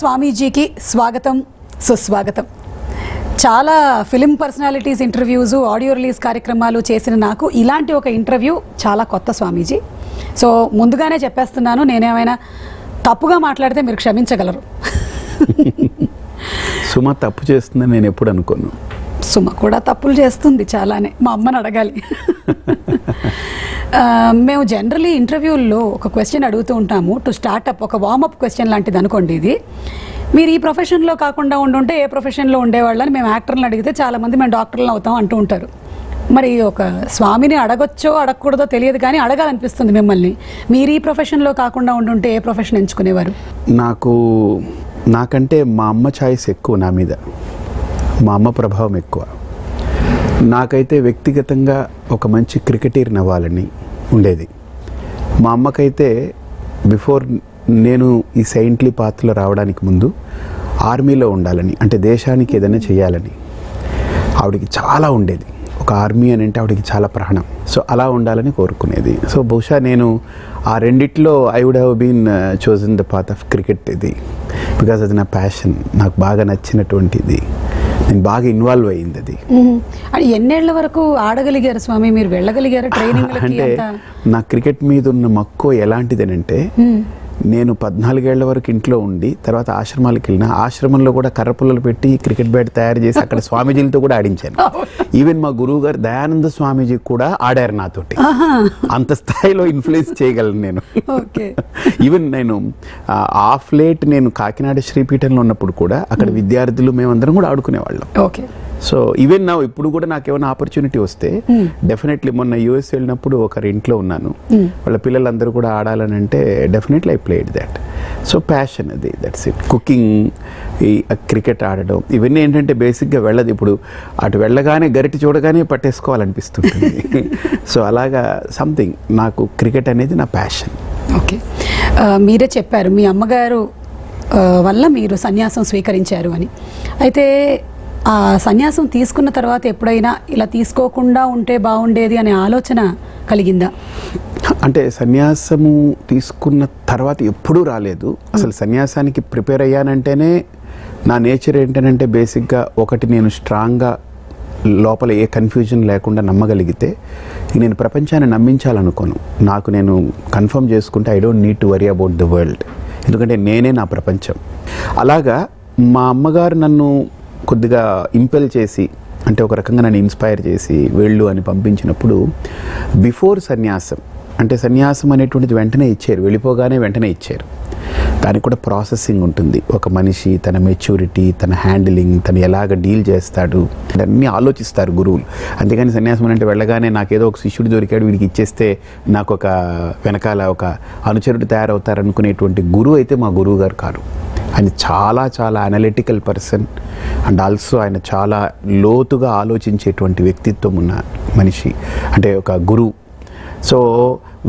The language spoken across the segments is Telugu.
స్వామీజీకి స్వాగతం సుస్వాగతం. చాలా film personalities interviews, audio release కార్యక్రమాలు చేసిన నాకు ఇలాంటి ఒక ఇంటర్వ్యూ చాలా కొత్త స్వామీజీ. సో ముందుగానే చెప్పేస్తున్నాను, నేనేమైనా తప్పుగా మాట్లాడితే మీరు క్షమించగలరు. సుమ తప్పు చేస్తుందని నేను ఎప్పుడు అనుకోను. సుమ కూడా తప్పులు చేస్తుంది చాలానే, మా అమ్మని అడగాలి. మేము జనరలీ ఇంటర్వ్యూల్లో ఒక క్వశ్చన్ అడుగుతూ ఉంటాము టు స్టార్ట్అప్, ఒక వార్మప్ క్వశ్చన్ లాంటిది అనుకోండి ఇది. మీరు ఈ ప్రొఫెషన్లో కాకుండా ఉండుంటే ఏ ప్రొఫెషన్లో ఉండేవాళ్ళని మేము యాక్టర్లను అడిగితే చాలామంది మేము డాక్టర్లను అవుతాం అంటూ ఉంటారు. మరి ఒక స్వామిని అడగొచ్చో అడగకూడదో తెలియదు, కానీ అడగాలనిపిస్తుంది మిమ్మల్ని. మీరు ఈ ప్రొఫెషన్లో కాకుండా ఉండుంటే ఏ ప్రొఫెషన్ ఎంచుకునేవారు? నాకంటే మా అమ్మ ఛాయిస్ ఎక్కువ నా మీద, మా అమ్మ ప్రభావం ఎక్కువ. నాకైతే వ్యక్తిగతంగా ఒక మంచి క్రికెటర్ని అవ్వాలని ఉండేది. మా అమ్మకైతే బిఫోర్ నేను ఈ సెయింట్లీ పాత్రలో రావడానికి ముందు ఆర్మీలో ఉండాలని, అంటే దేశానికి ఏదైనా చేయాలని ఆవిడకి చాలా ఉండేది. ఒక ఆర్మీ అని అంటే ఆవిడకి చాలా ప్రాణం. సో అలా ఉండాలని కోరుకునేది. సో బహుశా నేను ఆ రెండిట్లో I would have been chosen the path of cricket ఇది, బికాజ్ అది నా ప్యాషన్, నాకు బాగా నచ్చినటువంటిది, నేను బాగా ఇన్వాల్వ్ అయ్యింది అది. ఎన్నేళ్ల వరకు ఆడగలిగారు స్వామి, మీరు వెళ్ళగలిగారు ట్రైనింగ్? అంటే నా క్రికెట్ మీద ఉన్న మక్కువ ఎలాంటిదేనంటే, నేను 14 ఏళ్ల వరకు ఇంట్లో ఉండి తర్వాత ఆశ్రమాలకు వెళ్ళిన, ఆశ్రమంలో కూడా కర్రపుల్లలు పెట్టి క్రికెట్ బ్యాట్ తయారు చేసి అక్కడ స్వామీజీలతో కూడా ఆడించాను. ఈవెన్ మా గురువు గారు దయానంద స్వామీజీ కూడా ఆడారు నాతోటి. అంత స్థాయిలో ఇన్ఫ్లుయెన్స్ చేయగలను నేను. ఈవెన్ నేను ఆఫ్ లేట్ నేను కాకినాడ శ్రీపీఠంలో ఉన్నప్పుడు కూడా అక్కడ విద్యార్థులు మేమందరం కూడా ఆడుకునేవాళ్ళం. సో ఈవెన్ నా ఇప్పుడు కూడా నాకు ఏమైనా ఆపర్చునిటీ వస్తే డెఫినెట్లీ, మొన్న యూఎస్ వెళ్ళినప్పుడు ఒకరి ఇంట్లో ఉన్నాను, వాళ్ళ పిల్లలందరూ కూడా ఆడాలని అంటే definitely I played that. So passion అది, దట్స్ ఇట్. కుకింగ్, ఈ క్రికెట్ ఆడడం, ఇవన్నీ ఏంటంటే బేసిక్గా వెళ్ళదు. ఇప్పుడు అటు వెళ్ళగానే గరిటి చూడగానే పట్టేసుకోవాలనిపిస్తుంటుంది. సో అలాగా సంథింగ్, నాకు క్రికెట్ అనేది నా ప్యాషన్. ఓకే, మీరే చెప్పారు మీ అమ్మగారు వల్ల మీరు సన్యాసం స్వీకరించారు అని. అయితే ఆ సన్యాసం తీసుకున్న తర్వాత ఎప్పుడైనా ఇలా తీసుకోకుండా ఉంటే బాగుండేది అనే ఆలోచన కలిగిందా? అంటే సన్యాసము తీసుకున్న తర్వాత ఎప్పుడూ రాలేదు. అసలు సన్యాసానికి ప్రిపేర్ అయ్యానంటేనే నా నేచర్ ఏంటంటే బేసిక్గా ఒకటి, నేను స్ట్రాంగ్గా లోపల ఏ కన్ఫ్యూజన్ లేకుండా నమ్మగలిగితే నేను ప్రపంచాన్ని నమ్మించాలనుకోను. నాకు నేను కన్ఫర్మ్ చేసుకుంటే I don't need to worry about the world, ఎందుకంటే నేనే నా ప్రపంచం. అలాగా మా అమ్మగారు నన్ను కొద్దిగా ఇంపెల్ చేసి, అంటే ఒక రకంగా నన్ను ఇన్స్పైర్ చేసి వెళ్ళు అని పంపించినప్పుడు, బిఫోర్ సన్యాసం, అంటే సన్యాసం అనేటువంటిది వెంటనే ఇచ్చారు, వెళ్ళిపోగానే వెంటనే ఇచ్చారు. దానికి కూడా ప్రాసెసింగ్ ఉంటుంది. ఒక మనిషి తన మెచ్యూరిటీ, తన హ్యాండిలింగ్, తను ఎలాగ డీల్ చేస్తాడు, అన్నీ ఆలోచిస్తారు గురువులు. అంతేగాని సన్యాసం అంటే వెళ్ళగానే నాకేదో ఒక శిష్యుడు దొరికాడు వీడికి ఇచ్చేస్తే నాకు ఒక వెనకాల ఒక అనుచరుడు తయారవుతారనుకునేటువంటి గురువు అయితే మా గురువు గారు కాదు. ఆయన చాలా చాలా అనలిటికల్ పర్సన్, అండ్ ఆల్సో ఆయన చాలా లోతుగా ఆలోచించేటువంటి వ్యక్తిత్వం ఉన్న మనిషి, అంటే ఒక గురువు. సో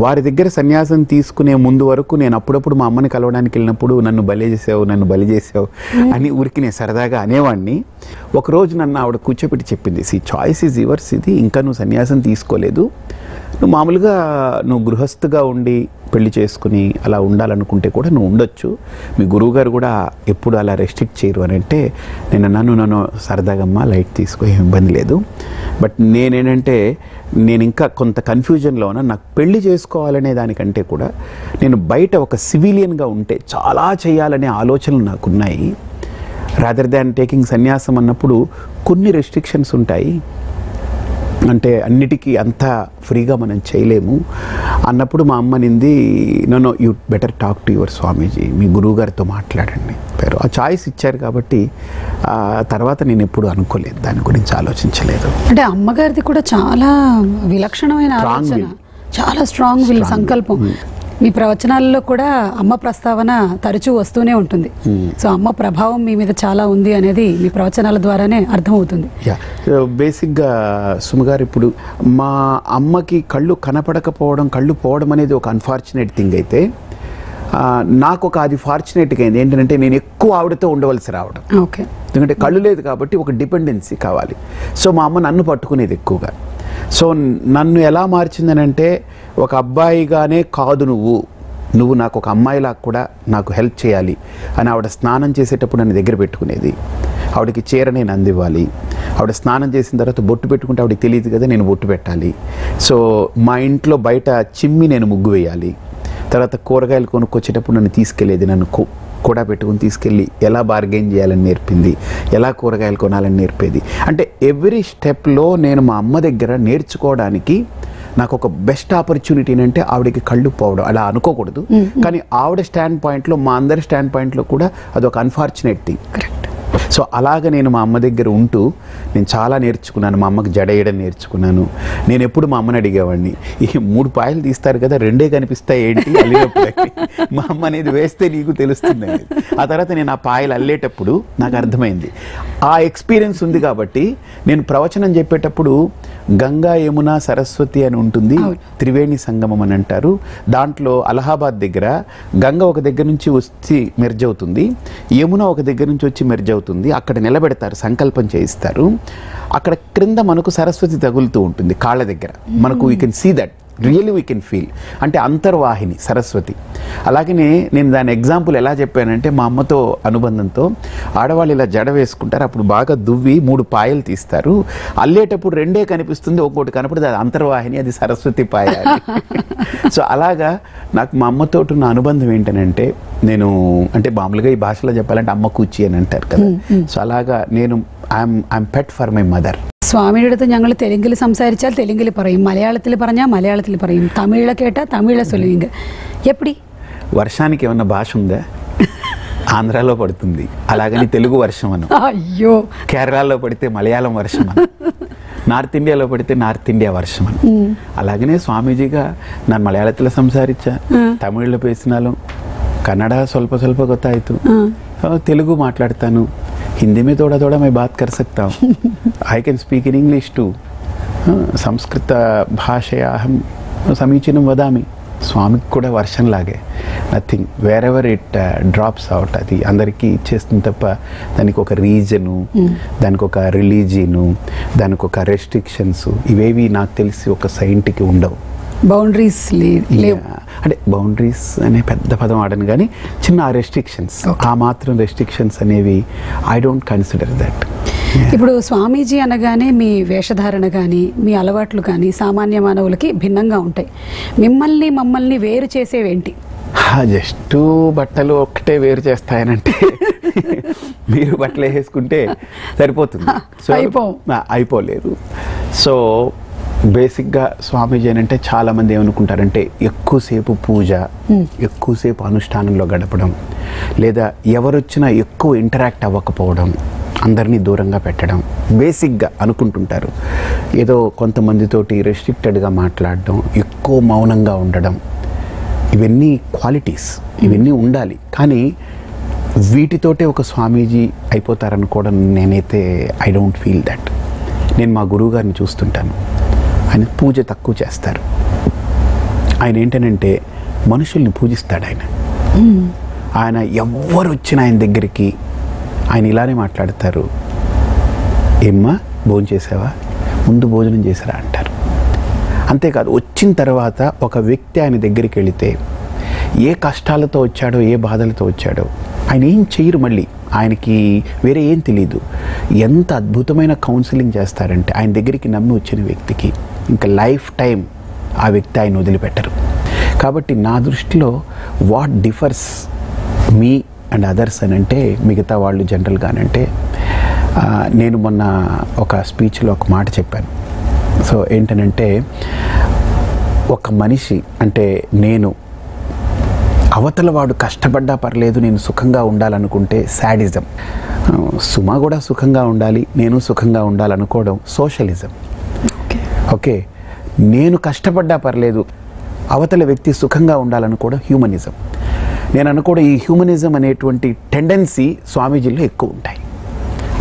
వారి దగ్గర సన్యాసం తీసుకునే ముందు వరకు నేను అప్పుడప్పుడు మా అమ్మని కలవడానికి వెళ్ళినప్పుడు నన్ను బలి చేసావు అని ఊరికి నేను సరదాగా అనేవాడిని. ఒకరోజు నన్ను ఆవిడ కూర్చోపెట్టి చెప్పింది, సి చాయిస్ ఈజ్ యువర్స్, ఇది ఇంకా నువ్వు సన్యాసం తీసుకోలేదు, నువ్వు మామూలుగా నువ్వు గృహస్థుగా ఉండి పెళ్లి చేసుకుని అలా ఉండాలనుకుంటే కూడా నువ్వు ఉండొచ్చు, మీ గురువుగారు కూడా ఎప్పుడు అలా రెస్ట్రిక్ట్ చేయరు అని అంటే, నన్ను సరదాగమ్మా లైట్ తీసుకో, ఏం ఇబ్బంది లేదు. బట్ నేనేంటంటే నేను ఇంకా కొంత కన్ఫ్యూజన్లో ఉన్నా. నాకు పెళ్లి చేసుకోవాలనే దానికంటే కూడా నేను బయట ఒక సివిలియన్గా ఉంటే చాలా చేయాలనే ఆలోచనలు నాకున్నాయి. రాదర్ దాన్ టేకింగ్ సన్యాసం అన్నప్పుడు కొన్ని రెస్ట్రిక్షన్స్ ఉంటాయి, అంటే అన్నిటికీ అంతా ఫ్రీగా మనం చేయలేము అన్నప్పుడు మా అమ్మ నింది, no you better talk to your Swamiji, మీ గురువు గారితో మాట్లాడండి. ఆ చాయిస్ ఇచ్చారు కాబట్టి తర్వాత నేను ఎప్పుడు అనుకోలేదు, దాని గురించి ఆలోచించలేదు. అంటే అమ్మగారిది కూడా చాలా విలక్షణమైన ఆలోచన, చాలా స్ట్రాంగ్ విల్, సంకల్పం. మీ ప్రవచనాల్లో కూడా అమ్మ ప్రస్తావన తరచూ వస్తూనే ఉంటుంది. సో అమ్మ ప్రభావం మీ మీద చాలా ఉంది అనేది మీ ప్రవచనాల ద్వారానే అర్థమవుతుంది. బేసిక్గా సుమగారు, ఇప్పుడు మా అమ్మకి కళ్ళు కనపడకపోవడం, కళ్ళు పోవడం అనేది ఒక అన్ఫార్చునేట్ థింగ్ అయితే, నాకు ఒక అది ఫార్చునేట్గా అయింది. ఏంటంటే నేను ఎక్కువ ఆవిడతో ఉండవలసి రావడం. ఎందుకంటే కళ్ళు లేదు కాబట్టి ఒక డిపెండెన్సీ కావాలి. సో మా అమ్మ నన్ను పట్టుకునేది ఎక్కువగా. సో నన్ను ఎలా మార్చిందనంటే, ఒక అబ్బాయిగానే కాదు నువ్వు, నువ్వు నాకు ఒక అమ్మాయిలా కూడా నాకు హెల్ప్ చేయాలి అని ఆవిడ స్నానం చేసేటప్పుడు నన్ను దగ్గర పెట్టుకునేది. ఆవిడకి చీర నేను అందివ్వాలి, ఆవిడ స్నానం చేసిన తర్వాత బొట్టు పెట్టుకుంటే ఆవిడకి తెలియదు కదా నేను బొట్టు పెట్టాలి. సో మా ఇంట్లో బయట చిమ్మి నేను ముగ్గు వేయాలి. తర్వాత కూరగాయలు కొనుక్కొచ్చేటప్పుడు నన్ను తీసుకెళ్ళేది, నన్ను కూడా పెట్టుకుని తీసుకెళ్ళి ఎలా బార్గెయిన్ చేయాలని నేర్పింది, ఎలా కూరగాయలు కొనాలని నేర్పేది. అంటే ఎవ్రీ స్టెప్లో నేను మా అమ్మ దగ్గర నేర్చుకోవడానికి నాకు ఒక బెస్ట్ ఆపర్చునిటీ అంటే ఆవిడకి కళ్ళు పోవడం. అలా అనుకోకూడదు, కానీ ఆవిడ స్టాండ్ పాయింట్లో, మా అందరి స్టాండ్ పాయింట్లో కూడా అదొక అన్ఫార్చునేట్ థింగ్. సో అలాగ నేను మా అమ్మ దగ్గర ఉంటూ నేను చాలా నేర్చుకున్నాను. మా అమ్మకి జడేయడం నేర్చుకున్నాను. నేను ఎప్పుడు మా అమ్మని అడిగేవాడిని, ఈ 3 పాయలు తీస్తారు కదా, 2 కనిపిస్తాయి ఏంటి అల్లేటప్పుడు? మా అమ్మ అనేది వేస్తే నీకు తెలుస్తుంది అనేది. ఆ తర్వాత నేను ఆ పాయలు అల్లేటప్పుడు నాకు అర్థమైంది. ఆ ఎక్స్పీరియన్స్ ఉంది కాబట్టి నేను ప్రవచనం చెప్పేటప్పుడు గంగా యమున సరస్వతి అని ఉంటుంది, త్రివేణి సంగమం అని అంటారు. దాంట్లో అలహాబాద్ దగ్గర గంగ ఒక దగ్గర నుంచి వచ్చి మెర్జ్ అవుతుంది, యమున ఒక దగ్గర నుంచి వచ్చి మెర్జ్ అవుతుంది. అక్కడ నిలబెడతారు, సంకల్పం చేయిస్తారు. అక్కడ క్రింద మనకు సరస్వతి తగులుతూ ఉంటుంది కాళ్ళ దగ్గర. మనకు we can see that, really we can feel. అంటే అంతర్వాహిని సరస్వతి. అలాగనే నేను దాని ఎగ్జాంపుల్ ఎలా చెప్పానంటే, మా అమ్మతో అనుబంధంతో, ఆడవాళ్ళు ఇలా జడ వేసుకుంటారు, అప్పుడు బాగా దువ్వి 3 పాయలు తీస్తారు, అల్లేటప్పుడు 2 కనిపిస్తుంది, ఒక్కోటి కనపడుతుంది, అది అంతర్వాహిని, అది సరస్వతి పాయ. సో అలాగా నాకు మా అమ్మతో ఉన్న అనుబంధం ఏంటనంటే, నేను అంటే మామూలుగా ఈ భాషలో చెప్పాలంటే అమ్మ కూచి అని అంటారు కదా. సో అలాగా నేను I'm pet fir my mother. സ്വാമിയുടെ അടുത്ത് ഞങ്ങൾ തെലുങ്കിൽ സംസാരിച്ചാൽ തെലുങ്കിൽ പറയും, മലയാളത്തിൽ പറഞ്ഞാൽ മലയാളത്തിൽ പറയും, തമിഴിൽ കേട്ടാൽ തമിഴിൽ சொல்லுவீங்க. ఎప్పుడు వర్షానికి ఏమన్నా భాష ఉందా? ఆంధ్రాలో పడుతుంది, అలాగని తెలుగు వర్షం అను. అయ్యో. కేరళలో పడితే మలయాళం వర్షం అను, నార్త్ ఇండియాలో పడితే నార్త్ ఇండియా వర్షం అను. అలాగనే స్వామీజీగా ನಾನು ಮಲಯಾಳத்தில் ಸಂಸಾರಿച്ച, ತಮಿಳಿలో పేసినాలు, కన్నడ ಸ್ವಲ್ಪ ಸ್ವಲ್ಪ ಗೊತ್ತಾಯಿತು, తెలుగు మాట్లాడతాను, हिंदी में थोड़ा थोड़ा मैं बात कर सकता हूँ, I can speak in English too, Sanskrit भाषया अहं समीचीनं वदामि. స్వామికి కూడా వర్షం లాగే, nothing, wherever it drops out, అది అందరికీ ఇచ్చేస్తుంది తప్ప దానికి ఒక రీజను, దానికి ఒక రిలీజియను, దానికి ఒక రెస్ట్రిక్షన్స్, ఇవేవి నాకు తెలిసి ఒక సైంటికి ఉండవు. బౌండరీస్ లేవు. అంటే బౌండరీస్ అనే పెద్ద పదం ఆడను, కానీ చిన్న రెస్ట్రిక్షన్స్, ఆ మాత్రం రెస్ట్రిక్షన్స్ అనేవి ఐ డోంట్ కన్సిడర్ దట్. ఇప్పుడు స్వామీజీ అనగానే మీ వేషధారణ కానీ మీ అలవాట్లు కానీ సామాన్య మానవులకి భిన్నంగా ఉంటాయి. మమ్మల్ని వేరు చేసేవేంటి? జస్ట్ బట్టలు ఒక్కటే వేరు చేస్తాయనంటే మీరు బట్టలు వేసుకుంటే సరిపోతుంది, సో అయిపోలేరు. సో బేసిక్గా స్వామీజీ అని అంటే చాలామంది ఏమనుకుంటారంటే ఎక్కువసేపు పూజ, ఎక్కువసేపు అనుష్ఠానంలో గడపడం, లేదా ఎవరొచ్చినా ఎక్కువ ఇంటరాక్ట్ అవ్వకపోవడం, అందరినీ దూరంగా పెట్టడం బేసిక్గా అనుకుంటుంటారు. ఏదో కొంతమందితోటి రెస్ట్రిక్టెడ్గా మాట్లాడడం, ఎక్కువ మౌనంగా ఉండడం, ఇవన్నీ క్వాలిటీస్, ఇవన్నీ ఉండాలి. కానీ వీటితోటే ఒక స్వామీజీ అయిపోతారనుకోవడం నేనైతే ఐ డోంట్ ఫీల్ దట్. నేను మా గురువు గారిని చూస్తుంటాను, ఆయన పూజ తక్కువ చేస్తారు. ఆయన ఏంటనంటే మనుషుల్ని పూజిస్తాడు. ఆయన ఎవ్వరు వచ్చినా ఆయన దగ్గరికి ఆయన ఇలానే మాట్లాడతారు, ఏమ్మా భోజనం చేసావా, ముందు భోజనం చేసారా అంటారు. అంతేకాదు వచ్చిన తర్వాత ఒక వ్యక్తి ఆయన దగ్గరికి వెళితే ఏ కష్టాలతో వచ్చాడో, ఏ బాధలతో వచ్చాడో ఆయన ఏం చేయరు, మళ్ళీ ఆయనకి వేరే ఏం తెలియదు. ఎంత అద్భుతమైన కౌన్సిలింగ్ చేస్తారంటే ఆయన దగ్గరికి నమ్మి వచ్చిన వ్యక్తికి ఇంకా లైఫ్ టైం ఆ వ్యక్తి ఆయన వదిలిపెట్టరు. కాబట్టి నా దృష్టిలో what differs me and others అని అంటే, మిగతా వాళ్ళు జనరల్గానంటే, నేను మొన్న ఒక స్పీచ్లో ఒక మాట చెప్పాను. సో ఏంటనంటే, ఒక మనిషి అంటే నేను అవతల వాడు కష్టపడ్డా పర్లేదు, నేను సుఖంగా ఉండాలనుకుంటే శాడిజం. సుమ కూడా సుఖంగా ఉండాలి, నేను సుఖంగా ఉండాలనుకోవడం సోషలిజం. ఓకే, నేను కష్టపడ్డా పర్లేదు, అవతల వ్యక్తి సుఖంగా ఉండాలనుకోవడం హ్యూమనిజం. నేను అనుకోవడం ఈ హ్యూమనిజం అనేటువంటి టెండెన్సీ స్వామీజీలో ఎక్కువ ఉంటాయి.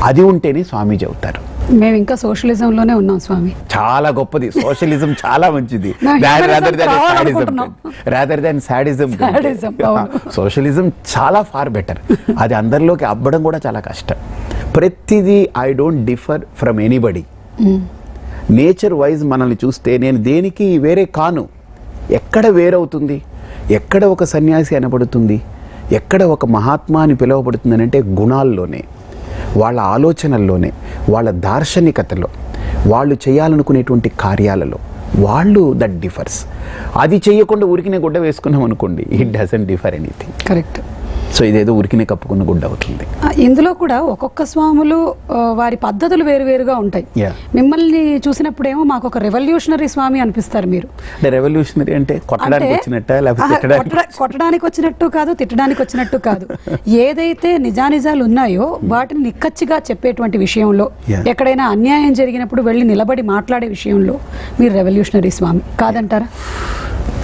అది ఉంటేనే స్వామీజీ అవుతారు. మేము ఇంకా సోషలిజంలోనే ఉన్నాం స్వామి. చాలా గొప్పది, సోషలిజం చాలా మంచిది. రాదర్ దాన్ సాడిజం, సోషలిజం చాలా ఫార్ బెటర్. అది అందరిలోకి అబ్బడం కూడా చాలా కష్టం. ప్రతిదీ I don't differ from anybody. Nature wise మనల్ని చూస్తే నేను దేనికి వేరే కాను. ఎక్కడ వేరవుతుంది? ఎక్కడ ఒక సన్యాసి అనబడుతుంది, ఎక్కడ ఒక మహాత్మా అని పిలువబడుతుంది అని అంటే గుణాల్లోనే, వాళ్ళ ఆలోచనల్లోనే, వాళ్ళ దార్శనికతలో, వాళ్ళు చేయాలనుకునేటువంటి కార్యాలలో. వాళ్ళు దట్ డిఫర్స్. అది చేయకుండా ఉరికినే గుడ్డ వేసుకున్నాం అనుకోండి, it doesn't differ anything. Correct. So ఇదేదో ఉరికినే కప్పుకున్న గుడ్డ అవుతుంది. ఇందులో కూడా ఒక్కొక్క స్వాములు వారి పద్ధతులు వేరువేరుగా ఉంటాయి. మిమ్మల్ని చూసినప్పుడేమో మాకు ఒక రెవల్యూషనరీ స్వామి అనిపిస్తారు మీరు. అంటే రెవల్యూషనరీ అంటే కొట్టడానికి వచ్చినట్ట, లేకపోతే కొట్టడానికి వచ్చినట్టు కాదు, తిట్టడానికి వచ్చినట్టు కాదు. ఏదైతే నిజానిజాలు ఉన్నాయో వాటిని నిక్కచ్చిగా చెప్పేటువంటి విషయంలో, ఎక్కడైనా అన్యాయం జరిగినప్పుడు వెళ్ళి నిలబడి మాట్లాడే విషయంలో మీరు రెవల్యూషనరీ స్వామి కాదంటారా?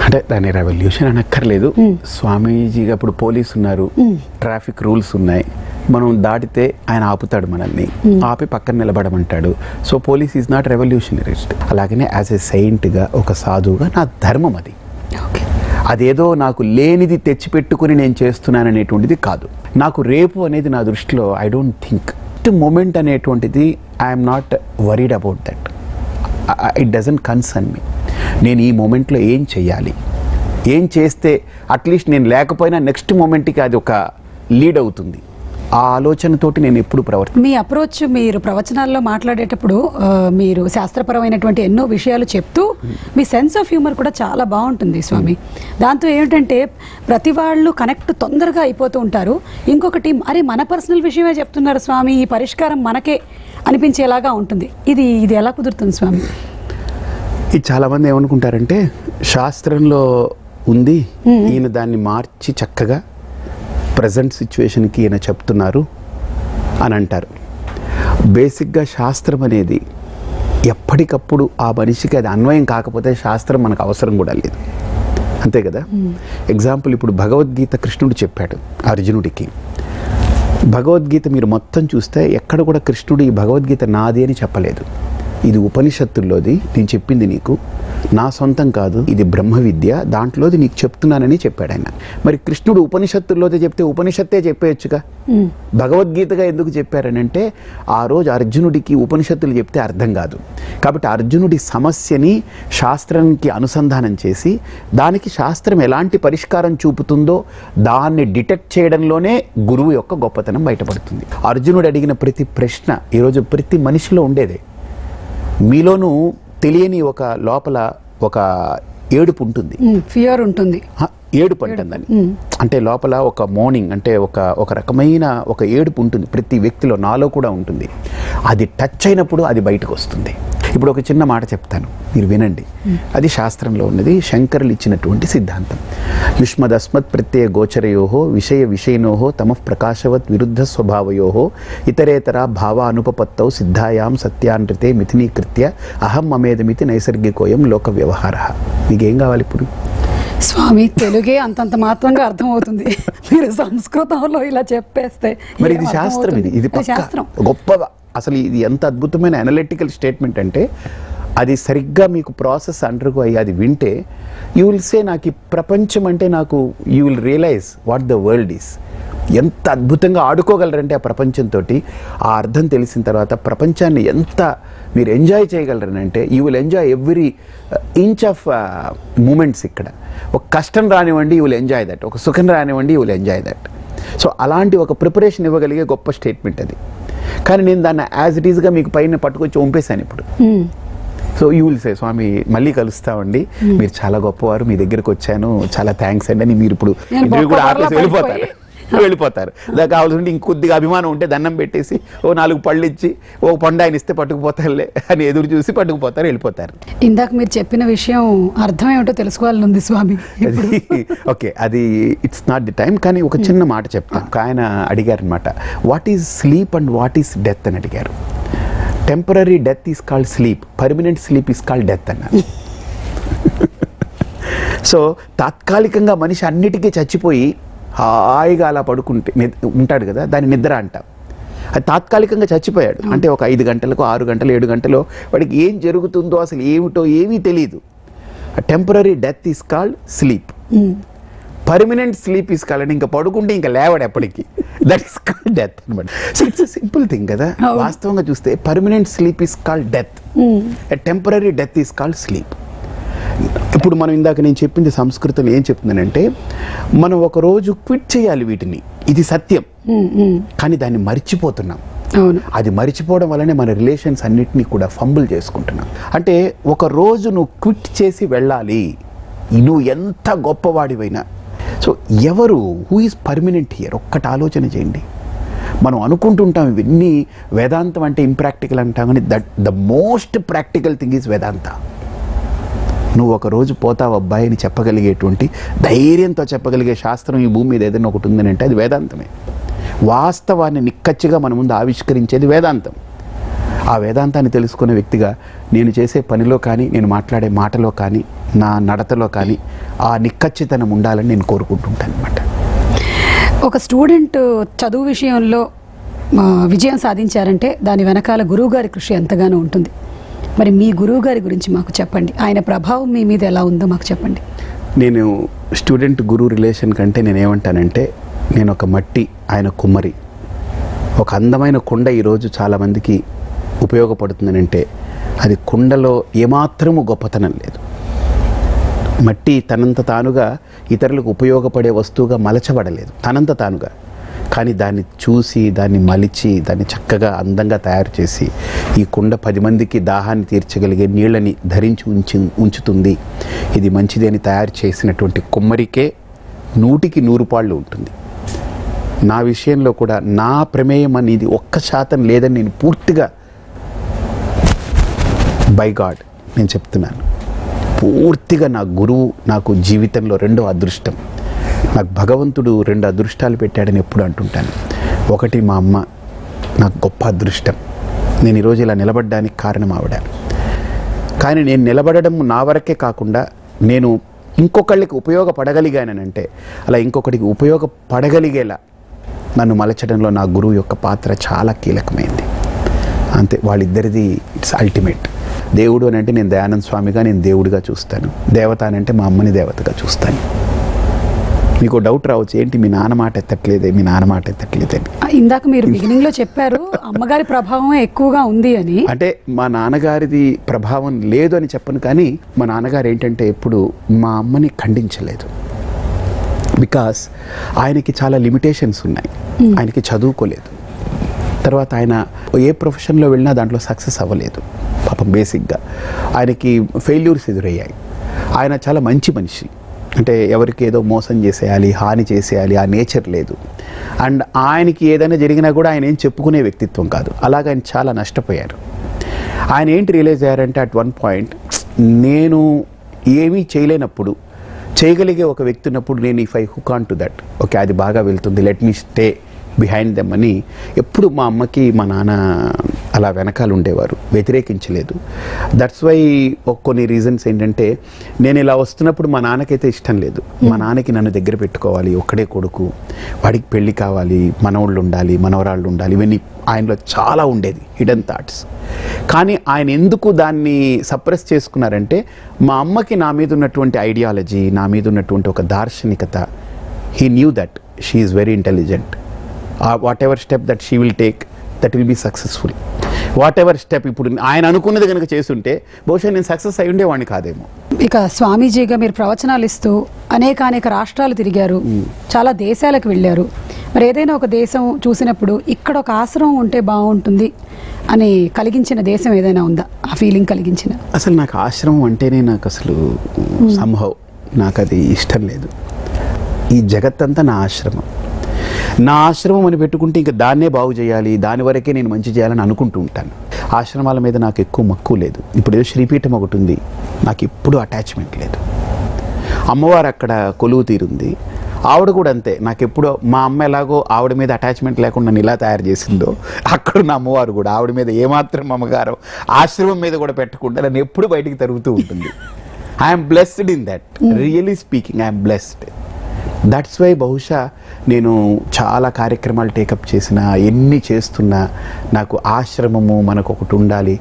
అంటే దాని రెవల్యూషన్ అనక్కర్లేదు. స్వామీజీగా ఇప్పుడు పోలీసు ఉన్నారు, ట్రాఫిక్ రూల్స్ ఉన్నాయి, మనం దాటితే ఆయన ఆపుతాడు మనల్ని, ఆపి పక్కన నిలబడమంటాడు. So police is not revolutionarist. అలాగనే యాజ్ ఎ సెయింట్గా, ఒక సాధువుగా నా ధర్మం అది. అదేదో నాకు లేనిది తెచ్చిపెట్టుకుని నేను చేస్తున్నాననేటువంటిది కాదు. నాకు రేపు అనేది నా దృష్టిలో ఐ డోంట్ థింక్ మూమెంట్ అనేటువంటిది I'm not worried about that. It doesn't concern me. నేను ఈ మూమెంట్లో ఏం చేయాలి, ఏం చేస్తే అట్లీస్ట్ నేను లేకపోయినా నెక్స్ట్ మూమెంట్కి అది ఒక లీడ్ అవుతుంది, ఆ ఆలోచనతోటి నేను ఎప్పుడు మీ అప్రోచ్, మీరు ప్రవచనాల్లో మాట్లాడేటప్పుడు మీరు శాస్త్రపరమైనటువంటి ఎన్నో విషయాలు చెప్తూ మీ సెన్స్ ఆఫ్ హ్యూమర్ కూడా చాలా బాగుంటుంది స్వామి. దాంతో ఏమిటంటే ప్రతి వాళ్ళు కనెక్ట్ తొందరగా అయిపోతూ ఉంటారు. ఇంకొకటి, అరే మన పర్సనల్ విషయమే చెప్తున్నారు స్వామి, ఈ పరిష్కారం మనకే అనిపించేలాగా ఉంటుంది. ఇది ఎలా కుదురుతుంది స్వామి? ఇది చాలామంది ఏమనుకుంటారంటే శాస్త్రంలో ఉంది, ఈయన దాన్ని మార్చి చక్కగా ప్రజెంట్ సిచ్యువేషన్కి ఈయన చెప్తున్నారు అని అంటారు. బేసిక్గా శాస్త్రం అనేది ఎప్పటికప్పుడు ఆ మనిషికి అది అన్వయం కాకపోతే శాస్త్రం మనకు అవసరం కూడా లేదు, అంతే కదా. ఎగ్జాంపుల్, ఇప్పుడు భగవద్గీత కృష్ణుడు చెప్పాడు అర్జునుడికి. భగవద్గీత మీరు మొత్తం చూస్తే ఎక్కడ కూడా కృష్ణుడు ఈ భగవద్గీత నాది అని చెప్పలేదు. ఇది ఉపనిషత్తుల్లోది, నేను చెప్పింది నీకు, నా సొంతం కాదు, ఇది బ్రహ్మ విద్య, దాంట్లోది నీకు చెప్తున్నానని చెప్పాడు ఆయన. మరి కృష్ణుడు ఉపనిషత్తుల్లోదే చెప్తే ఉపనిషత్తే చెప్పేయచ్చుగా, భగవద్గీతగా ఎందుకు చెప్పారని అంటే ఆ రోజు అర్జునుడికి ఉపనిషత్తులు చెప్తే అర్థం కాదు. కాబట్టి అర్జునుడి సమస్యని శాస్త్రానికి అనుసంధానం చేసి దానికి శాస్త్రం ఎలాంటి పరిష్కారం చూపుతుందో దాన్ని డిటెక్ట్ చేయడంలోనే గురువు యొక్క గొప్పతనం బయటపడుతుంది. అర్జునుడు అడిగిన ప్రతి ప్రశ్న ఈరోజు ప్రతి మనిషిలో ఉండేదే. మీలోనూ తెలియని ఒక లోపల ఒక ఏడుపు ఉంటుంది, ఫియర్ ఉంటుంది, ఏడుపు అంటుందని. అంటే లోపల ఒక మౌనింగ్, అంటే ఒక రకమైన ఒక ఏడుపు ఉంటుంది ప్రతి వ్యక్తిలో, నాలో కూడా ఉంటుంది. అది టచ్ అయినప్పుడు అది బయటకు వస్తుంది. ఇప్పుడు ఒక చిన్న మాట చెప్తాను, మీరు వినండి. అది శాస్త్రంలో ఉన్నది, శంకరులు ఇచ్చినటువంటి సిద్ధాంతం. యుష్మదస్మత్ ప్రత్యయ గోచరయోహో విషయ విషయనోహో తమః ప్రకాశవత్ విరుద్ధ స్వభావయోహో ఇతరేతర భావ అనుపపత్తౌ సిద్ధాయాం సత్యాన్రితే మిథునీకృత్య అహం మమేదమితి నైసర్గికోయం లోక వ్యవహార. మీకేం కావాలి ఇప్పుడు? స్వామి, తెలుగే అంతంత మాత్రంగా అర్థమవుతుంది, మీరు సంస్కృతంలో ఇలా చెప్పేస్తే. మరి ఇది శాస్త్రం, ఇది శాస్త్రం గొప్పగా. అసలు ఇది ఎంత అద్భుతమైన అనలిటికల్ స్టేట్మెంట్ అంటే అది సరిగ్గా మీకు ప్రాసెస్ అండర్గో అయ్యి అది వింటే యూ విల్ సే, నాకు ఈ ప్రపంచం అంటే నాకు, you will realise what the world is. ఎంత అద్భుతంగా ఆడుకోగలరంటే ఆ ప్రపంచంతో, ఆ అర్థం తెలిసిన తర్వాత ప్రపంచాన్ని ఎంత మీరు ఎంజాయ్ చేయగలరనంటే you will enjoy every inch of moments. ఇక్కడ ఒక కష్టం రానివ్వండి, యూ విల్ ఎంజాయ్ దట్, ఒక సుఖం రానివ్వండి, you will enjoy that. So అలాంటి ఒక ప్రిపరేషన్ ఇవ్వగలిగే గొప్ప స్టేట్మెంట్ అది. కానీ నేను దాన్ని యాజ్ ఇట్ ఈస్గా మీకు పైన పట్టుకొచ్చి వంపేశాను ఇప్పుడు. సో యూ విల్ సే, స్వామి మళ్ళీ కలుస్తామండి, మీరు చాలా గొప్పవారు, మీ దగ్గరకు వచ్చాను, చాలా థ్యాంక్స్ అండి అని మీరు ఇప్పుడు ఇంటర్వ్యూ కూడా ఆపేసి వెళ్ళిపోతారు. దానికి కావాల్సింటే ఇంకొద్దిగా అభిమానం ఉంటే దండం పెట్టేసి ఓ 4 పళ్ళు ఇచ్చి ఓ పండు ఆయన ఇస్తే పట్టుకుపోతారులే అని ఎదురు చూసి పట్టుకుపోతారు, వెళ్ళిపోతారు. ఇందాక మీరు చెప్పిన విషయం అర్థం ఏమిటో తెలుసుకోవాలని ఉంది స్వామి. ఓకే, అది ఇట్స్ నాట్ ది టైం. కానీ ఒక చిన్న మాట చెప్తాను. ఆయన అడిగారు అనమాట, what is sleep and what is death అని అడిగారు. Temporary death is called sleep, permanent sleep is called death అన్నారు. సో తాత్కాలికంగా మనిషి అన్నిటికీ చచ్చిపోయి హాయిగా అలా పడుకుంటే ఉంటాడు కదా, దాన్ని నిద్ర అంటాం. అది తాత్కాలికంగా చచ్చిపోయాడు అంటే ఒక 5 గంటలకు 6 గంటలు 7 గంటలో వాడికి ఏం జరుగుతుందో అసలు ఏమిటో ఏమీ తెలియదు. Temporary death is called sleep, permanent sleep is called ఇంకా పడుకుంటే ఇంకా లేవాడు ఎప్పటికీ, దట్ ఈస్ కాల్డ్ డెత్ అనమాట. సో ఇట్స్ సింపుల్ థింగ్ కదా. వాస్తవంగా చూస్తే permanent sleep is called death, temporary death is called sleep. ఇప్పుడు మనం ఇందాక నేను చెప్పింది సంస్కృతం ఏం చెప్తుందంటే మనం ఒకరోజు క్విట్ చేయాలి వీటిని, ఇది సత్యం. కానీ దాన్ని మర్చిపోతున్నాం. అది మర్చిపోవడం వల్లనే మన రిలేషన్స్ అన్నిటినీ కూడా ఫంబుల్ చేసుకుంటున్నాం. అంటే ఒక రోజు నువ్వు క్విట్ చేసి వెళ్ళాలి, నువ్వు ఎంత గొప్పవాడివైనా. సో ఎవరు హూ ఈజ్ పర్మనెంట్ హియర్ ఒక్కటి ఆలోచన చేయండి. మనం అనుకుంటుంటాం ఇవన్నీ వేదాంతం అంటే ఇంప్రాక్టికల్ అంటాం, కానీ the most practical thing is Vedanta. నువ్వు ఒకరోజు పోతావు అబ్బాయి అని చెప్పగలిగేటువంటి ధైర్యంతో చెప్పగలిగే శాస్త్రం ఈ భూమి మీద ఏదైనా ఒకటి ఉందని అంటే అది వేదాంతమే. వాస్తవాన్ని నిక్కచ్చిగా మన ముందు ఆవిష్కరించేది వేదాంతం. ఆ వేదాంతాన్ని తెలుసుకునే వ్యక్తిగా నేను చేసే పనిలో కానీ, నేను మాట్లాడే మాటలో కానీ, నా నడతలో కానీ ఆ నిక్కచ్చితనం ఉండాలని నేను కోరుకుంటుంటాను అనమాట. ఒక స్టూడెంట్ చదువు విషయంలో విజయం సాధించారంటే దాని వెనకాల గురువుగారి కృషి ఎంతగానో ఉంటుంది. మరి మీ గురువుగారి గురించి మాకు చెప్పండి, ఆయన ప్రభావం మీ మీద ఎలా ఉందో మాకు చెప్పండి. నేను స్టూడెంట్ గురువు రిలేషన్ కంటే నేనేమంటానంటే, నేను ఒక మట్టి, ఆయన కుమ్మరి. ఒక అందమైన కుండ ఈరోజు చాలామందికి ఉపయోగపడుతుందనంటే అది కుండలో ఏమాత్రము గొప్పతనం లేదు. మట్టి తనంత తానుగా ఇతరులకు ఉపయోగపడే వస్తువుగా మలచబడలేదు తనంత తానుగా. కానీ దాన్ని చూసి, దాన్ని మలిచి, దాన్ని చక్కగా అందంగా తయారు చేసి ఈ కుండ 10 మందికి దాహాన్ని తీర్చగలిగే నీళ్ళని ధరించి ఉంచుతుంది, ఇది మంచిది అని తయారు చేసినటువంటి కుమ్మరికే 100కి 100 పాళ్ళు ఉంటుంది. నా విషయంలో కూడా నా ప్రమేయం అనేది 1% లేదని నేను పూర్తిగా బై గాడ్ నేను చెప్తున్నాను. పూర్తిగా నా గురువు నాకు జీవితంలో 2వ అదృష్టం. నాకు భగవంతుడు 2 అదృష్టాలు పెట్టాడని ఎప్పుడు అంటుంటాను. ఒకటి మా అమ్మ నాకు గొప్ప అదృష్టం. నేను ఈరోజు ఇలా నిలబడడానికి కారణం ఆవిడ. కానీ నేను నిలబడడం నా వరకే కాకుండా నేను ఇంకొకళ్ళకి ఉపయోగపడగలిగానంటే అలా ఇంకొకటికి ఉపయోగపడగలిగేలా నన్ను మలచడంలో నా గురువు యొక్క పాత్ర చాలా కీలకమైంది. అంతే, వాళ్ళిద్దరిది ఇట్స్ అల్టిమేట్. దేవుడు అని అంటే నేను దయానంద స్వామిగా, నేను దేవుడిగా చూస్తాను. దేవత అని అంటే మా అమ్మని దేవతగా చూస్తాను. మీకు డౌట్ రావచ్చు, ఏంటి మీ నాన్న మాట ఎత్తట్లేదే, మీ నాన్న మాట ఎత్తట్లేదే. ఇందాక మీరు బిగినింగ్లో చెప్పారు అమ్మగారి ప్రభావం ఎక్కువగా ఉంది అని. అంటే మా నాన్నగారిది ప్రభావం లేదు అని చెప్పను, కానీ మా నాన్నగారు ఏంటంటే ఎప్పుడు మా అమ్మని ఖండించలేదు. బికాస్ ఆయనకి చాలా లిమిటేషన్స్ ఉన్నాయి. ఆయనకి చదువుకోలేదు. తర్వాత ఆయన ఏ ప్రొఫెషన్లో వెళ్ళినా దాంట్లో సక్సెస్ అవ్వలేదు పాపం. బేసిక్గా ఆయనకి ఫెయిల్యూర్స్ ఎదురయ్యాయి. ఆయన చాలా మంచి మనిషి. అంటే ఎవరికి ఏదో మోసం చేసేయాలి, హాని చేసేయాలి ఆ నేచర్ లేదు. అండ్ ఆయనకి ఏదైనా జరిగినా కూడా ఆయన ఏం చెప్పుకునే వ్యక్తిత్వం కాదు. అలాగ ఆయన చాలా నష్టపోయారు. ఆయన ఏంటి రియలైజ్ అయ్యారంటే అట్ వన్ పాయింట్, నేను ఏమీ చేయలేనప్పుడు చేయగలిగే ఒక వ్యక్తి ఉన్నప్పుడు నేను if I hook on to that, okay అది బాగా వెళ్తుంది, let me stay behind them అని ఎప్పుడు మా అమ్మకి మా నాన్న అలా వెనకాల ఉండేవారు, వ్యతిరేకించలేదు. దట్స్ వై కొన్ని రీజన్స్ ఏంటంటే, నేను ఇలా వస్తున్నప్పుడు మా నాన్నకైతే ఇష్టం లేదు. మా నాన్నకి నన్ను దగ్గర పెట్టుకోవాలి, ఒక్కడే కొడుకు, వాడికి పెళ్ళి కావాలి, మనవాళ్ళు ఉండాలి, మనవరాళ్ళు ఉండాలి, ఇవన్నీ ఆయనలో చాలా ఉండేది హిడెన్ థాట్స్. కానీ ఆయన ఎందుకు దాన్ని సప్రెస్ చేసుకున్నారంటే, మా అమ్మకి నా మీద ఉన్నటువంటి ఐడియాలజీ, నా మీద ఉన్నటువంటి ఒక దార్శనికత, he knew that she is very intelligent. Whatever step that she will take that will be successful. Whatever step ఇప్పుడు ఆయన అనుకున్నది కనుక చేస్తుంటే బహుశా నేను సక్సెస్ అయి ఉండేవాడిని కాదేమో. ఇక స్వామీజీగా మీరు ప్రవచనాలు ఇస్తూ అనేక రాష్ట్రాలు తిరిగారు, చాలా దేశాలకు వెళ్ళారు. మరి ఏదైనా ఒక దేశం చూసినప్పుడు ఇక్కడ ఒక ఆశ్రమం ఉంటే బాగుంటుంది అని కలిగించిన దేశం ఏదైనా ఉందా? ఆ ఫీలింగ్ కలిగించిన? అసలు నాకు ఆశ్రమం అంటేనే నాకు అసలు సంభవ్ నాకు అది ఇష్టం లేదు. ఈ జగత్తంతా నా ఆశ్రమం. నా ఆశ్రమం అని పెట్టుకుంటే ఇంకా దాన్నే బాగు చేయాలి, దాని వరకే నేను మంచి చేయాలని అనుకుంటూ ఉంటాను. ఆశ్రమాల మీద నాకు ఎక్కువ మక్కువ లేదు. ఇప్పుడు ఏదో శ్రీపీఠం ఒకటి ఉంది, నాకు ఎప్పుడూ అటాచ్మెంట్ లేదు. అమ్మవారు అక్కడ కొలువు తీరుంది, ఆవిడ కూడా అంతే. నాకు ఎప్పుడో మా అమ్మ ఎలాగో ఆవిడ మీద అటాచ్మెంట్ లేకుండా నన్ను ఇలా తయారు చేసిందో, అక్కడ నా అమ్మవారు కూడా ఆవిడ మీద ఏమాత్రం అమ్మగారు ఆశ్రమం మీద కూడా పెట్టకుండా నన్ను ఎప్పుడు బయటికి తరుగుతూ ఉంటుంది. I'm blessed in that, really speaking I'm blessed. That's why బహుశా నేను చాలా కార్యక్రమాలు టేకప్ చేసిన, ఎన్ని చేస్తున్నా నాకు ఆశ్రమము మనకొకటి ఉండాలి,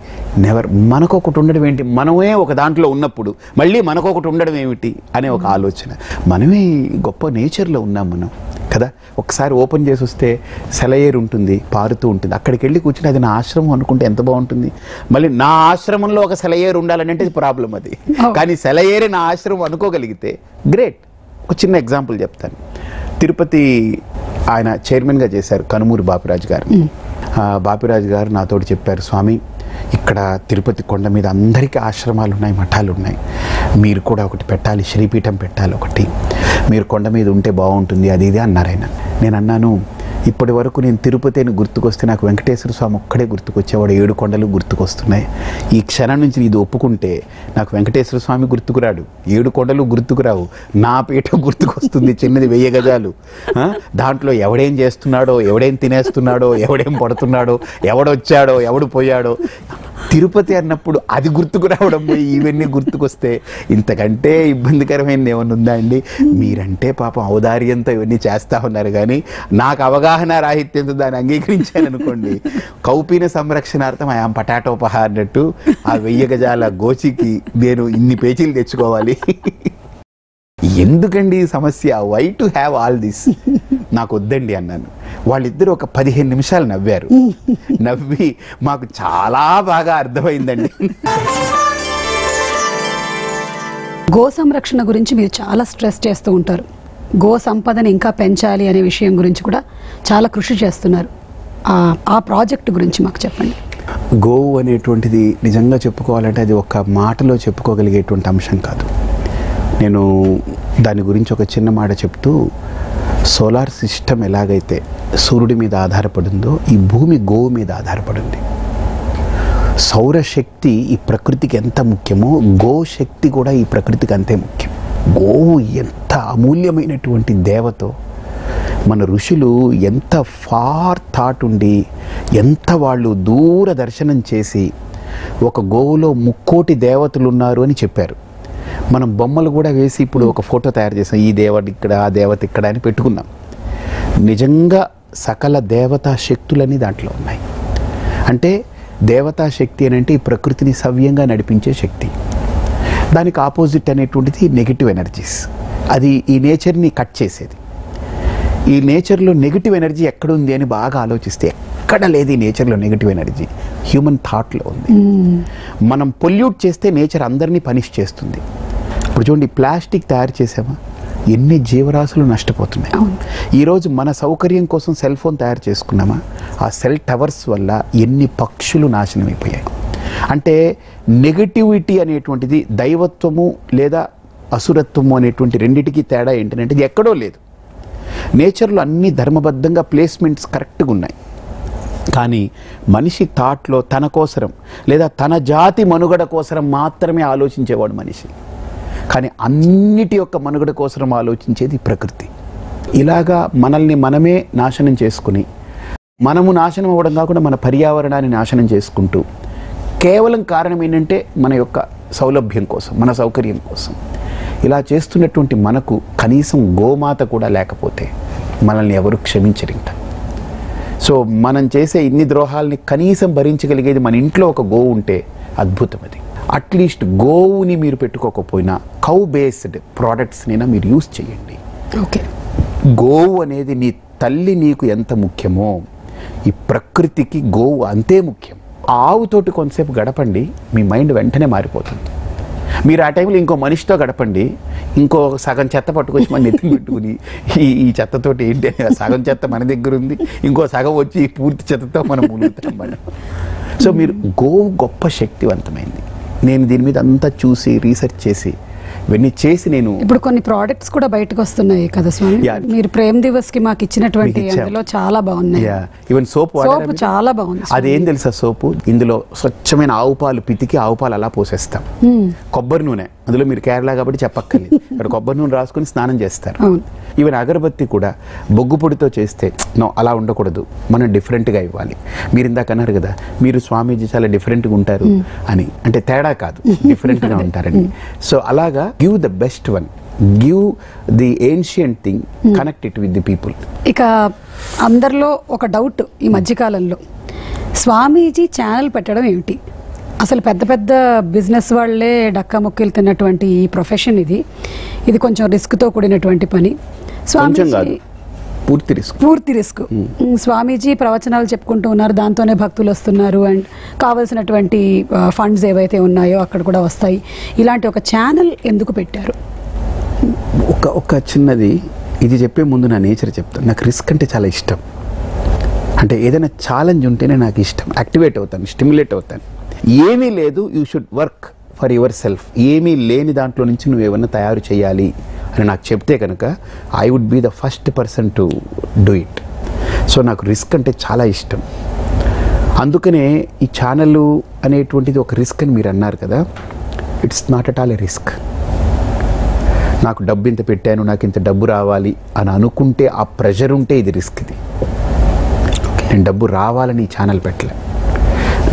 నెవర్ మనకొకటి ఉండడం ఏంటి, మనమే ఒక దాంట్లో ఉన్నప్పుడు మళ్ళీ మనకొకటి ఉండడం ఏమిటి అనే ఒక ఆలోచన. మనమే గొప్ప నేచర్లో ఉన్నాం మనం, కదా. ఒకసారి ఓపెన్ చేసి వస్తే సెలయేరు ఉంటుంది, పారుతూ ఉంటుంది. అక్కడికి వెళ్ళి కూర్చుని అది నా ఆశ్రమం అనుకుంటే ఎంత బాగుంటుంది. మళ్ళీ నా ఆశ్రమంలో ఒక సెలయేరు ఉండాలంటే అది ప్రాబ్లం అది. కానీ సెలయేరే నా ఆశ్రమం అనుకోగలిగితే గ్రేట్. ఒక చిన్న ఎగ్జాంపుల్ చెప్తాను. తిరుపతి ఆయన చైర్మన్గా చేశారు కనుమూరి బాపిరాజు గారు. బాపిరాజు గారు నాతోటి చెప్పారు, స్వామి ఇక్కడ తిరుపతి కొండ మీద అందరికీ ఆశ్రమాలు ఉన్నాయి, మఠాలు ఉన్నాయి, మీరు కూడా ఒకటి పెట్టాలి, శ్రీపీఠం పెట్టాలి ఒకటి, మీరు కొండ మీద ఉంటే బాగుంటుంది అది ఇది అన్నారు ఆయన. నేను అన్నాను, ఇప్పటి వరకు నేను తిరుపతి అని గుర్తుకొస్తే నాకు వెంకటేశ్వర స్వామి ఒక్కడే గుర్తుకొచ్చేవాడు, 7 కొండలు గుర్తుకొస్తున్నాయి. ఈ క్షణం నుంచి ఇది ఒప్పుకుంటే నాకు వెంకటేశ్వర స్వామి గుర్తుకురాడు, 7 కొండలు గుర్తుకురావు, నా పీఠం గుర్తుకొస్తుంది, చిన్నది 1000 గజాలు. దాంట్లో ఎవడేం చేస్తున్నాడో, ఎవడేం తినేస్తున్నాడో, ఎవడేం పడుతున్నాడో, ఎవడొచ్చాడో, ఎవడు పోయాడో, తిరుపతి అన్నప్పుడు అది గుర్తుకు రావడం పోయి ఇవన్నీ గుర్తుకొస్తే ఇంతకంటే ఇబ్బందికరమైనది ఏమన్నా ఉందా అండి? మీరంటే పాపం ఔదార్యంతో ఇవన్నీ చేస్తూ ఉన్నారు, కానీ నాకు అవగాహన రాహిత్యంతో దాన్ని అంగీకరించాను అనుకోండి, కౌపీన సంరక్షణార్థం ఆయాం పటాటోపహ అన్నట్టు ఆ 1000 గజాల గోచికి నేను ఇన్ని పేచీలు తెచ్చుకోవాలి. ఎందుకండి ఈ సమస్య? Why to have all this? నాకు వద్దండి అన్నాను. వాళ్ళిద్దరూ ఒక 15 నిమిషాలు నవ్వారు. నవ్వి మాకు చాలా బాగా అర్థమైందండి. గో సంరక్షణ గురించి మీరు చాలా స్ట్రెస్ చేస్తూ ఉంటారు. గో సంపదని ఇంకా పెంచాలి అనే విషయం గురించి కూడా చాలా కృషి చేస్తున్నారు. ఆ ప్రాజెక్ట్ గురించి మాకు చెప్పండి. గోవు అనేటువంటిది నిజంగా చెప్పుకోవాలంటే అది ఒక మాటలో చెప్పుకోగలిగేటువంటి అంశం కాదు. నేను దాని గురించి ఒక చిన్న మాట చెప్తూ, సోలార్ సిస్టమ్ ఎలాగైతే సూర్యుడి మీద ఆధారపడిందో ఈ భూమి గోవు మీద ఆధారపడింది. సౌరశక్తి ఈ ప్రకృతికి ఎంత ముఖ్యమో గోశక్తి కూడా ఈ ప్రకృతికి అంతే ముఖ్యం. గోవు ఎంత అమూల్యమైనటువంటి దేవతో మన ఋషులు ఎంత ఫార్ థాట్ ఉండి ఎంత వాళ్ళు దూర దర్శనం చేసి ఒక గోవులో 3,000,000 దేవతలు ఉన్నారు అని చెప్పారు. మనం బొమ్మలు కూడా వేసి ఇప్పుడు ఒక ఫోటో తయారు చేసాం, ఈ దేవత ఇక్కడ, ఆ దేవత ఇక్కడ అని పెట్టుకున్నాం. నిజంగా సకల దేవతా శక్తులన్నీ దాంట్లో ఉన్నాయి. అంటే దేవతా శక్తి అని అంటే ఈ ప్రకృతిని సవ్యంగా నడిపించే శక్తి. దానికి ఆపోజిట్ అనేటువంటిది నెగిటివ్ ఎనర్జీస్. అది ఈ నేచర్ని కట్ చేసేది. ఈ నేచర్లో నెగిటివ్ ఎనర్జీ ఎక్కడుంది అని బాగా ఆలోచిస్తే ఎక్కడ లేదు. ఈ నేచర్లో నెగిటివ్ ఎనర్జీ హ్యూమన్ థాట్లో ఉంది. మనం పొల్యూట్ చేస్తే నేచర్ అందరినీ పనిష్ చేస్తుంది. ఇప్పుడు చూడండి, ప్లాస్టిక్ తయారు చేసామా, ఎన్ని జీవరాశులు నష్టపోతున్నాయి. ఈరోజు మన సౌకర్యం కోసం సెల్ ఫోన్ తయారు చేసుకున్నామా, ఆ సెల్ టవర్స్ వల్ల ఎన్ని పక్షులు నాశనం అయిపోయాయి. అంటే నెగటివిటీ అనేటువంటిది దైవత్వము లేదా అసురత్వము అనేటువంటి రెండిటికి తేడా ఏంటంటే ఇది ఎక్కడో లేదు. నేచర్లో అన్ని ధర్మబద్ధంగా ప్లేస్మెంట్స్ కరెక్ట్గా ఉన్నాయి. కానీ మనిషి థాట్లో తన కోసరం లేదా తన జాతి మనుగడ కోసరం మాత్రమే ఆలోచించేవాడు మనిషి. కానీ అన్నిటి యొక్క మనుగడ కోసరం ఆలోచించేది ప్రకృతి. ఇలాగా మనల్ని మనమే నాశనం చేసుకుని, మనము నాశనం అవ్వడం కాకుండా మన పర్యావరణాన్ని నాశనం చేసుకుంటూ, కేవలం కారణం ఏంటంటే మన యొక్క సౌలభ్యం కోసం, మన సౌకర్యం కోసం ఇలా చేస్తున్నటువంటి మనకు కనీసం గోమాత కూడా లేకపోతే మనల్ని ఎవరు క్షమించరింట. సో మనం చేసే ఇన్ని ద్రోహాలని కనీసం భరించగలిగేది మన ఇంట్లో ఒక గోవు ఉంటే అద్భుతం. అది అట్లీస్ట్ గోవుని మీరు పెట్టుకోకపోయినా కౌ బేస్డ్ ప్రోడక్ట్స్నైనా మీరు యూజ్ చేయండి. ఓకే, గోవు అనేది నీ తల్లి నీకు ఎంత ముఖ్యమో ఈ ప్రకృతికి గోవు అంతే ముఖ్యం. ఆవుతోటి కొంతసేపు గడపండి, మీ మైండ్ వెంటనే మారిపోతుంది. మీరు ఆ టైంలో ఇంకో మనిషితో గడపండి, ఇంకో సగం చెత్త పట్టుకొచ్చి మన నెత్తిని పెట్టుకుని ఈ చెత్తతోటి ఏంటి అని, సగం చెత్త మన దగ్గర ఉంది, ఇంకో సగం వచ్చి పూర్తి చెత్తతో మనం మునుగుతాం మనం. సో మీరు గోవు గొప్ప శక్తివంతమైంది. నేను దీని మీద అంతా చూసి రీసెర్చ్ చేసి ఇవన్నీ చేసి నేను ఇప్పుడు కొన్ని ప్రోడక్ట్స్ కూడా బయటకు వస్తున్నాయి కదా స్వామి. మీరు ప్రేమ్ దివస్ కి మాకు ఇచ్చినటువంటి అందులో చాలా బాగున్నాయి. ఈవెన్ సోప్ చాలా బాగుంది. అదేం తెలుసా సోపు, ఇందులో స్వచ్ఛమైన ఆవు పాలు పితికి ఆవు పాలు అలా పోసేస్తాం. కొబ్బరి నూనె అందులో, మీరు కేరళ కాబట్టి చెప్పక్కర్లేదు, ఇక్కడ కొబ్బరి నూనె రాసుకుని స్నానం చేస్తారు. ఈవెన్ అగరబత్తి కూడా బొగ్గు పొడితో చేస్తే నో, అలా ఉండకూడదు, మనం డిఫరెంట్గా ఇవ్వాలి. మీరు ఇందాక అన్నారు కదా, మీరు స్వామీజీ చాలా డిఫరెంట్గా ఉంటారు అని, అంటే తేడా కాదు, డిఫరెంట్గా ఉంటారని. సో అలాగా give the best one, give the ancient thing, connect it with the people. ఇక అందరిలో ఒక డౌట్ ఈ మధ్యకాలంలో, స్వామీజీ ఛానల్ పెట్టడం ఏమిటి? అసలు పెద్ద పెద్ద బిజినెస్ వాళ్ళే డక్కా ముక్కలు తిన్నటువంటి ఈ ప్రొఫెషన్ ఇది కొంచెం రిస్క్తో కూడినటువంటి పని. స్వామీజీ పూర్తి రిస్క్. స్వామీజీ ప్రవచనాలు చెప్పుకుంటూ ఉన్నారు, దాంతోనే భక్తులు వస్తున్నారు అండ్ కావాల్సినటువంటి ఫండ్స్ ఏవైతే ఉన్నాయో అక్కడ కూడా వస్తాయి. ఇలాంటి ఒక ఛానల్ ఎందుకు పెట్టారు? ఒక చిన్నది, ఇది చెప్పే ముందు నా నేచర్ చెప్తాను. నాకు రిస్క్ అంటే చాలా ఇష్టం. అంటే ఏదైనా ఛాలెంజ్ ఉంటేనే నాకు ఇష్టం, యాక్టివేట్ అవుతాను, స్టిమ్యులేట్ అవుతాను. ఏమీ లేదు, you should work for your self. ఏమీ లేని దాంట్లో నుంచి నువ్వు ఏమన్నా తయారు చేయాలి అని నాకు చెప్తే కనుక I would be the first person to do it. So నాకు రిస్క్ అంటే చాలా ఇష్టం. అందుకనే ఈ ఛానల్ అనేటువంటిది ఒక రిస్క్ అని మీరు అన్నారు కదా, it's not at all a risk. నాకు డబ్బు ఇంత పెట్టాను, నాకు ఇంత డబ్బు రావాలి అని అనుకుంటే, ఆ ప్రెషర్ ఉంటే ఇది రిస్క్. ఇది నేను డబ్బు రావాలని ఈ ఛానల్ పెట్టలే.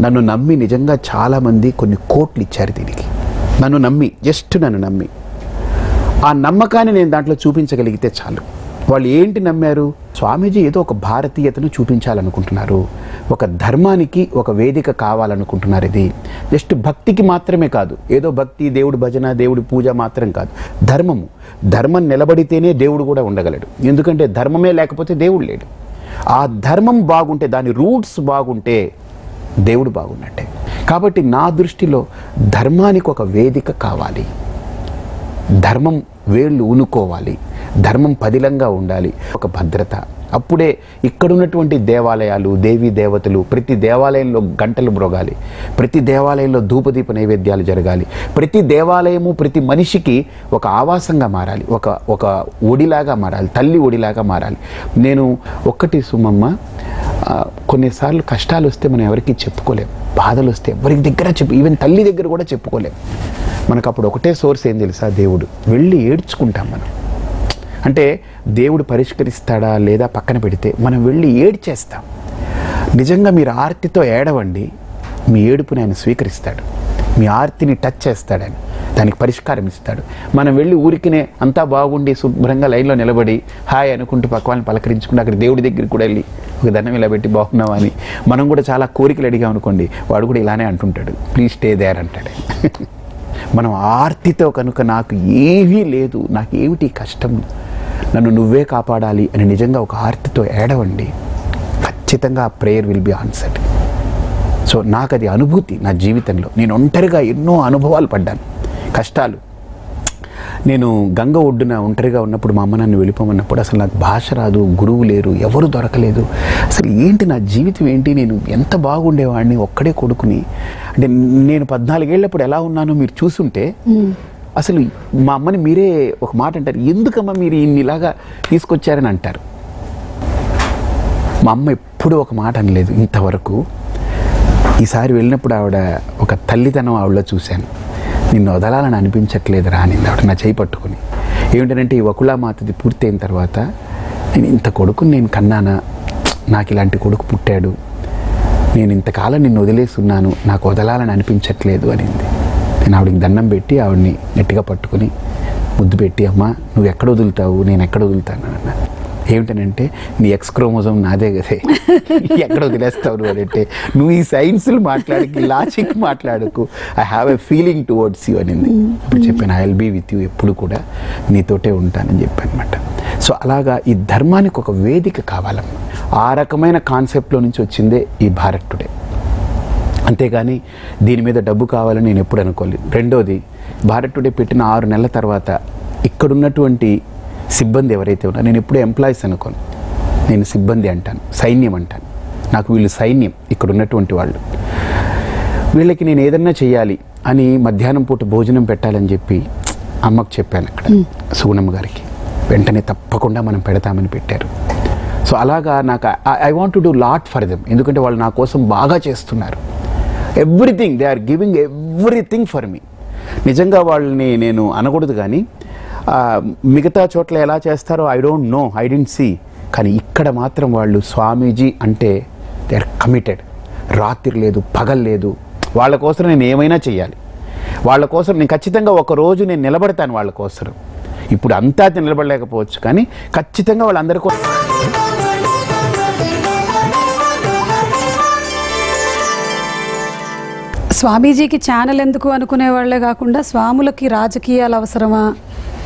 నన్ను నమ్మి నిజంగా చాలామంది కొన్ని కోట్లు ఇచ్చారు దీనికి. నన్ను నమ్మి, జస్ట్ నన్ను నమ్మి, ఆ నమ్మకాన్ని నేను దాంట్లో చూపించగలిగితే చాలు. వాళ్ళు ఏంటి నమ్మారు? స్వామీజీ ఏదో ఒక భారతీయతను చూపించాలనుకుంటున్నారు, ఒక ధర్మానికి ఒక వేదిక కావాలనుకుంటున్నారు. ఇది జస్ట్ భక్తికి మాత్రమే కాదు, ఏదో భక్తి, దేవుడి భజన, దేవుడి పూజ మాత్రం కాదు. ధర్మం నిలబడితేనే దేవుడు కూడా ఉండగలడు. ఎందుకంటే ధర్మమే లేకపోతే దేవుడు లేడు. ఆ ధర్మం బాగుంటే, దాని రూట్స్ బాగుంటే దేవుడు బాగున్నట్టే. కాబట్టి నా దృష్టిలో ధర్మానికి ఒక వేదిక కావాలి, ధర్మం వేళ్ళు ఊనుకోవాలి, ధర్మం పదిలంగా ఉండాలి, ఒక భద్రత. అప్పుడే ఇక్కడున్నటువంటి దేవాలయాలు, దేవీ దేవతలు, ప్రతి దేవాలయంలో గంటలు మ్రోగాలి, ప్రతి దేవాలయంలో ధూపదీప నైవేద్యాలు జరగాలి, ప్రతి దేవాలయము ప్రతి మనిషికి ఒక ఆవాసంగా మారాలి, ఒక ఒడిలాగా మారాలి, తల్లి ఒడిలాగా మారాలి. నేను ఒక్కటి సుమమ్మ, కొన్నిసార్లు కష్టాలు వస్తే మనం ఎవరికి చెప్పుకోలేం, బాధలు వస్తే ఎవరికి దగ్గర ఈవెన్ తల్లి దగ్గర కూడా చెప్పుకోలేం. మనకు అప్పుడు ఒకటే సోర్స్ ఏం తెలుసా? దేవుడు. వెళ్ళి ఏడ్చుకుంటాం మనం. అంటే దేవుడు పరిష్కరిస్తాడా లేదా పక్కన పెడితే, మనం వెళ్ళి ఏడ్చేస్తాం. నిజంగా మీరు ఆర్తితో ఏడవండి, మీ ఏడుపుని ఆయన స్వీకరిస్తాడు, మీ ఆర్తిని టచ్ చేస్తాడని, దానికి పరిష్కారం ఇస్తాడు. మనం వెళ్ళి ఊరికినే అంతా బాగుండి శుభ్రంగా లైన్లో నిలబడి హాయ్ అనుకుంటూ పక్క వాళ్ళని పలకరించుకుంటూ అక్కడ దేవుడి దగ్గరికి కూడా వెళ్ళి ఒక దండం ఇలా పెట్టి బాగున్నావా అని మనం కూడా చాలా కోరికలు అడిగాం అనుకోండి, వాడు కూడా ఇలానే అంటుంటాడు, ప్లీజ్ స్టే దేర్ అంటాడు. మనం ఆర్తితో కనుక నాకు ఏమీ లేదు, నాకు ఏమిటి కష్టం, నన్ను నువ్వే కాపాడాలి అని నిజంగా ఒక ఆర్తితో ఏడవండి, ఖచ్చితంగా ఆ prayer will be answered. So నాకు అది అనుభూతి నా జీవితంలో. నేను ఒంటరిగా ఎన్నో అనుభవాలు పడ్డాను, కష్టాలు. నేను గంగ ఒడ్డున ఒంటరిగా ఉన్నప్పుడు మా అమ్మ నన్ను వెళ్ళిపోమన్నప్పుడు అసలు నాకు భాష రాదు, గురువు లేరు, ఎవరు దొరకలేదు. అసలు ఏంటి నా జీవితం ఏంటి, నేను ఎంత బాగుండేవాడిని ఒక్కడే కొడుకుని. అంటే నేను 14 ఏళ్ళప్పుడు ఎలా ఉన్నానో మీరు చూసుంటే, అసలు మా అమ్మని మీరే ఒక మాట అంటారు, ఎందుకమ్మా మీరు ఇన్నిలాగా తీసుకొచ్చారని అంటారు. మా అమ్మ ఎప్పుడూ ఒక మాట అనలేదు ఇంతవరకు. ఈసారి వెళ్ళినప్పుడు ఆవిడ ఒక తల్లితనం ఆవిడలో చూశాను. నిన్ను వదలాలని అనిపించట్లేదు రా అనింది ఆవిడ నా చేయి పట్టుకుని. ఏమిటంటే ఈ వకుళామాతది పూర్తయిన తర్వాత నేను ఇంత కొడుకుని నేను కన్నానా, నాకు ఇలాంటి కొడుకు పుట్టాడు, నేను ఇంతకాలం నిన్ను వదిలేసి ఉన్నాను, నాకు వదలాలని అనిపించట్లేదు అనింది. నేను ఆవిడకి దండం పెట్టి ఆవిడని గట్టిగా పట్టుకుని ముద్దు పెట్టి, అమ్మ నువ్వు ఎక్కడ వదులుతావు, నేను ఎక్కడ వదులుతాను అన్న. ఏమిటనంటే నీ ఎక్స్ క్రోమోజోమ్ నాదే కదే, ఎక్కడ వదిలేస్తావు నువ్వు అంటే, నువ్వు ఈ సైన్స్లు మాట్లాడకు, లాజిక్ మాట్లాడకు, I have a feeling towards you అనింది. అప్పుడు చెప్పాను, I will be with you, ఎప్పుడు కూడా నీతోటే ఉంటానని చెప్పాను అనమాట. సో అలాగా ఈ ధర్మానికి ఒక వేదిక కావాలమ్మా. ఆ రకమైన కాన్సెప్ట్లో నుంచి వచ్చిందే ఈ భారత్ టుడే. అంతేగాని దీని మీద డబ్బు కావాలని నేను ఎప్పుడు అనుకోలేదు. రెండోది, భారత్ టుడే పెట్టిన 6 నెలల తర్వాత ఇక్కడున్నటువంటి సిబ్బంది ఎవరైతే ఉన్నారో, నేను ఎప్పుడు ఎంప్లాయీస్ అనుకోను, నేను సిబ్బంది అంటాను, సైన్యం అంటాను. నాకు వీళ్ళు సైన్యం, ఇక్కడ ఉన్నటువంటి వాళ్ళు. వీళ్ళకి నేను ఏదన్నా చేయాలి అని మధ్యాహ్నం పూట భోజనం పెట్టాలని చెప్పి అమ్మకు చెప్పాను అక్కడ, సుగుణమ్మ గారికి. వెంటనే తప్పకుండా మనం పెడతామని పెట్టారు. సో అలాగా నాకు I want to do lot for them. ఎందుకంటే వాళ్ళు నా కోసం బాగా చేస్తున్నారు. Everything, they are giving everything for me. నిజంగా వాళ్ళని నేను అనకూడదు, కానీ మిగతా చోట్ల ఎలా చేస్తారో I don't know, I don't see. కానీ ఇక్కడ మాత్రం వాళ్ళు స్వామీజీ అంటే దే ఆర్ కమిటెడ్. రాత్రి లేదు, పగలు లేదు, వాళ్ళ కోసం నేను ఏమైనా చేయాలి, వాళ్ళ కోసం నేను ఖచ్చితంగా ఒక రోజు నేను నిలబడతాను వాళ్ళ కోసం. ఇప్పుడు అంతా నిలబడలేకపోవచ్చు, కానీ ఖచ్చితంగా వాళ్ళందరి కోసం. స్వామీజీకి ఛానల్ ఎందుకు అనుకునే వాళ్ళే కాకుండా స్వాములకి రాజకీయాలు అవసరమా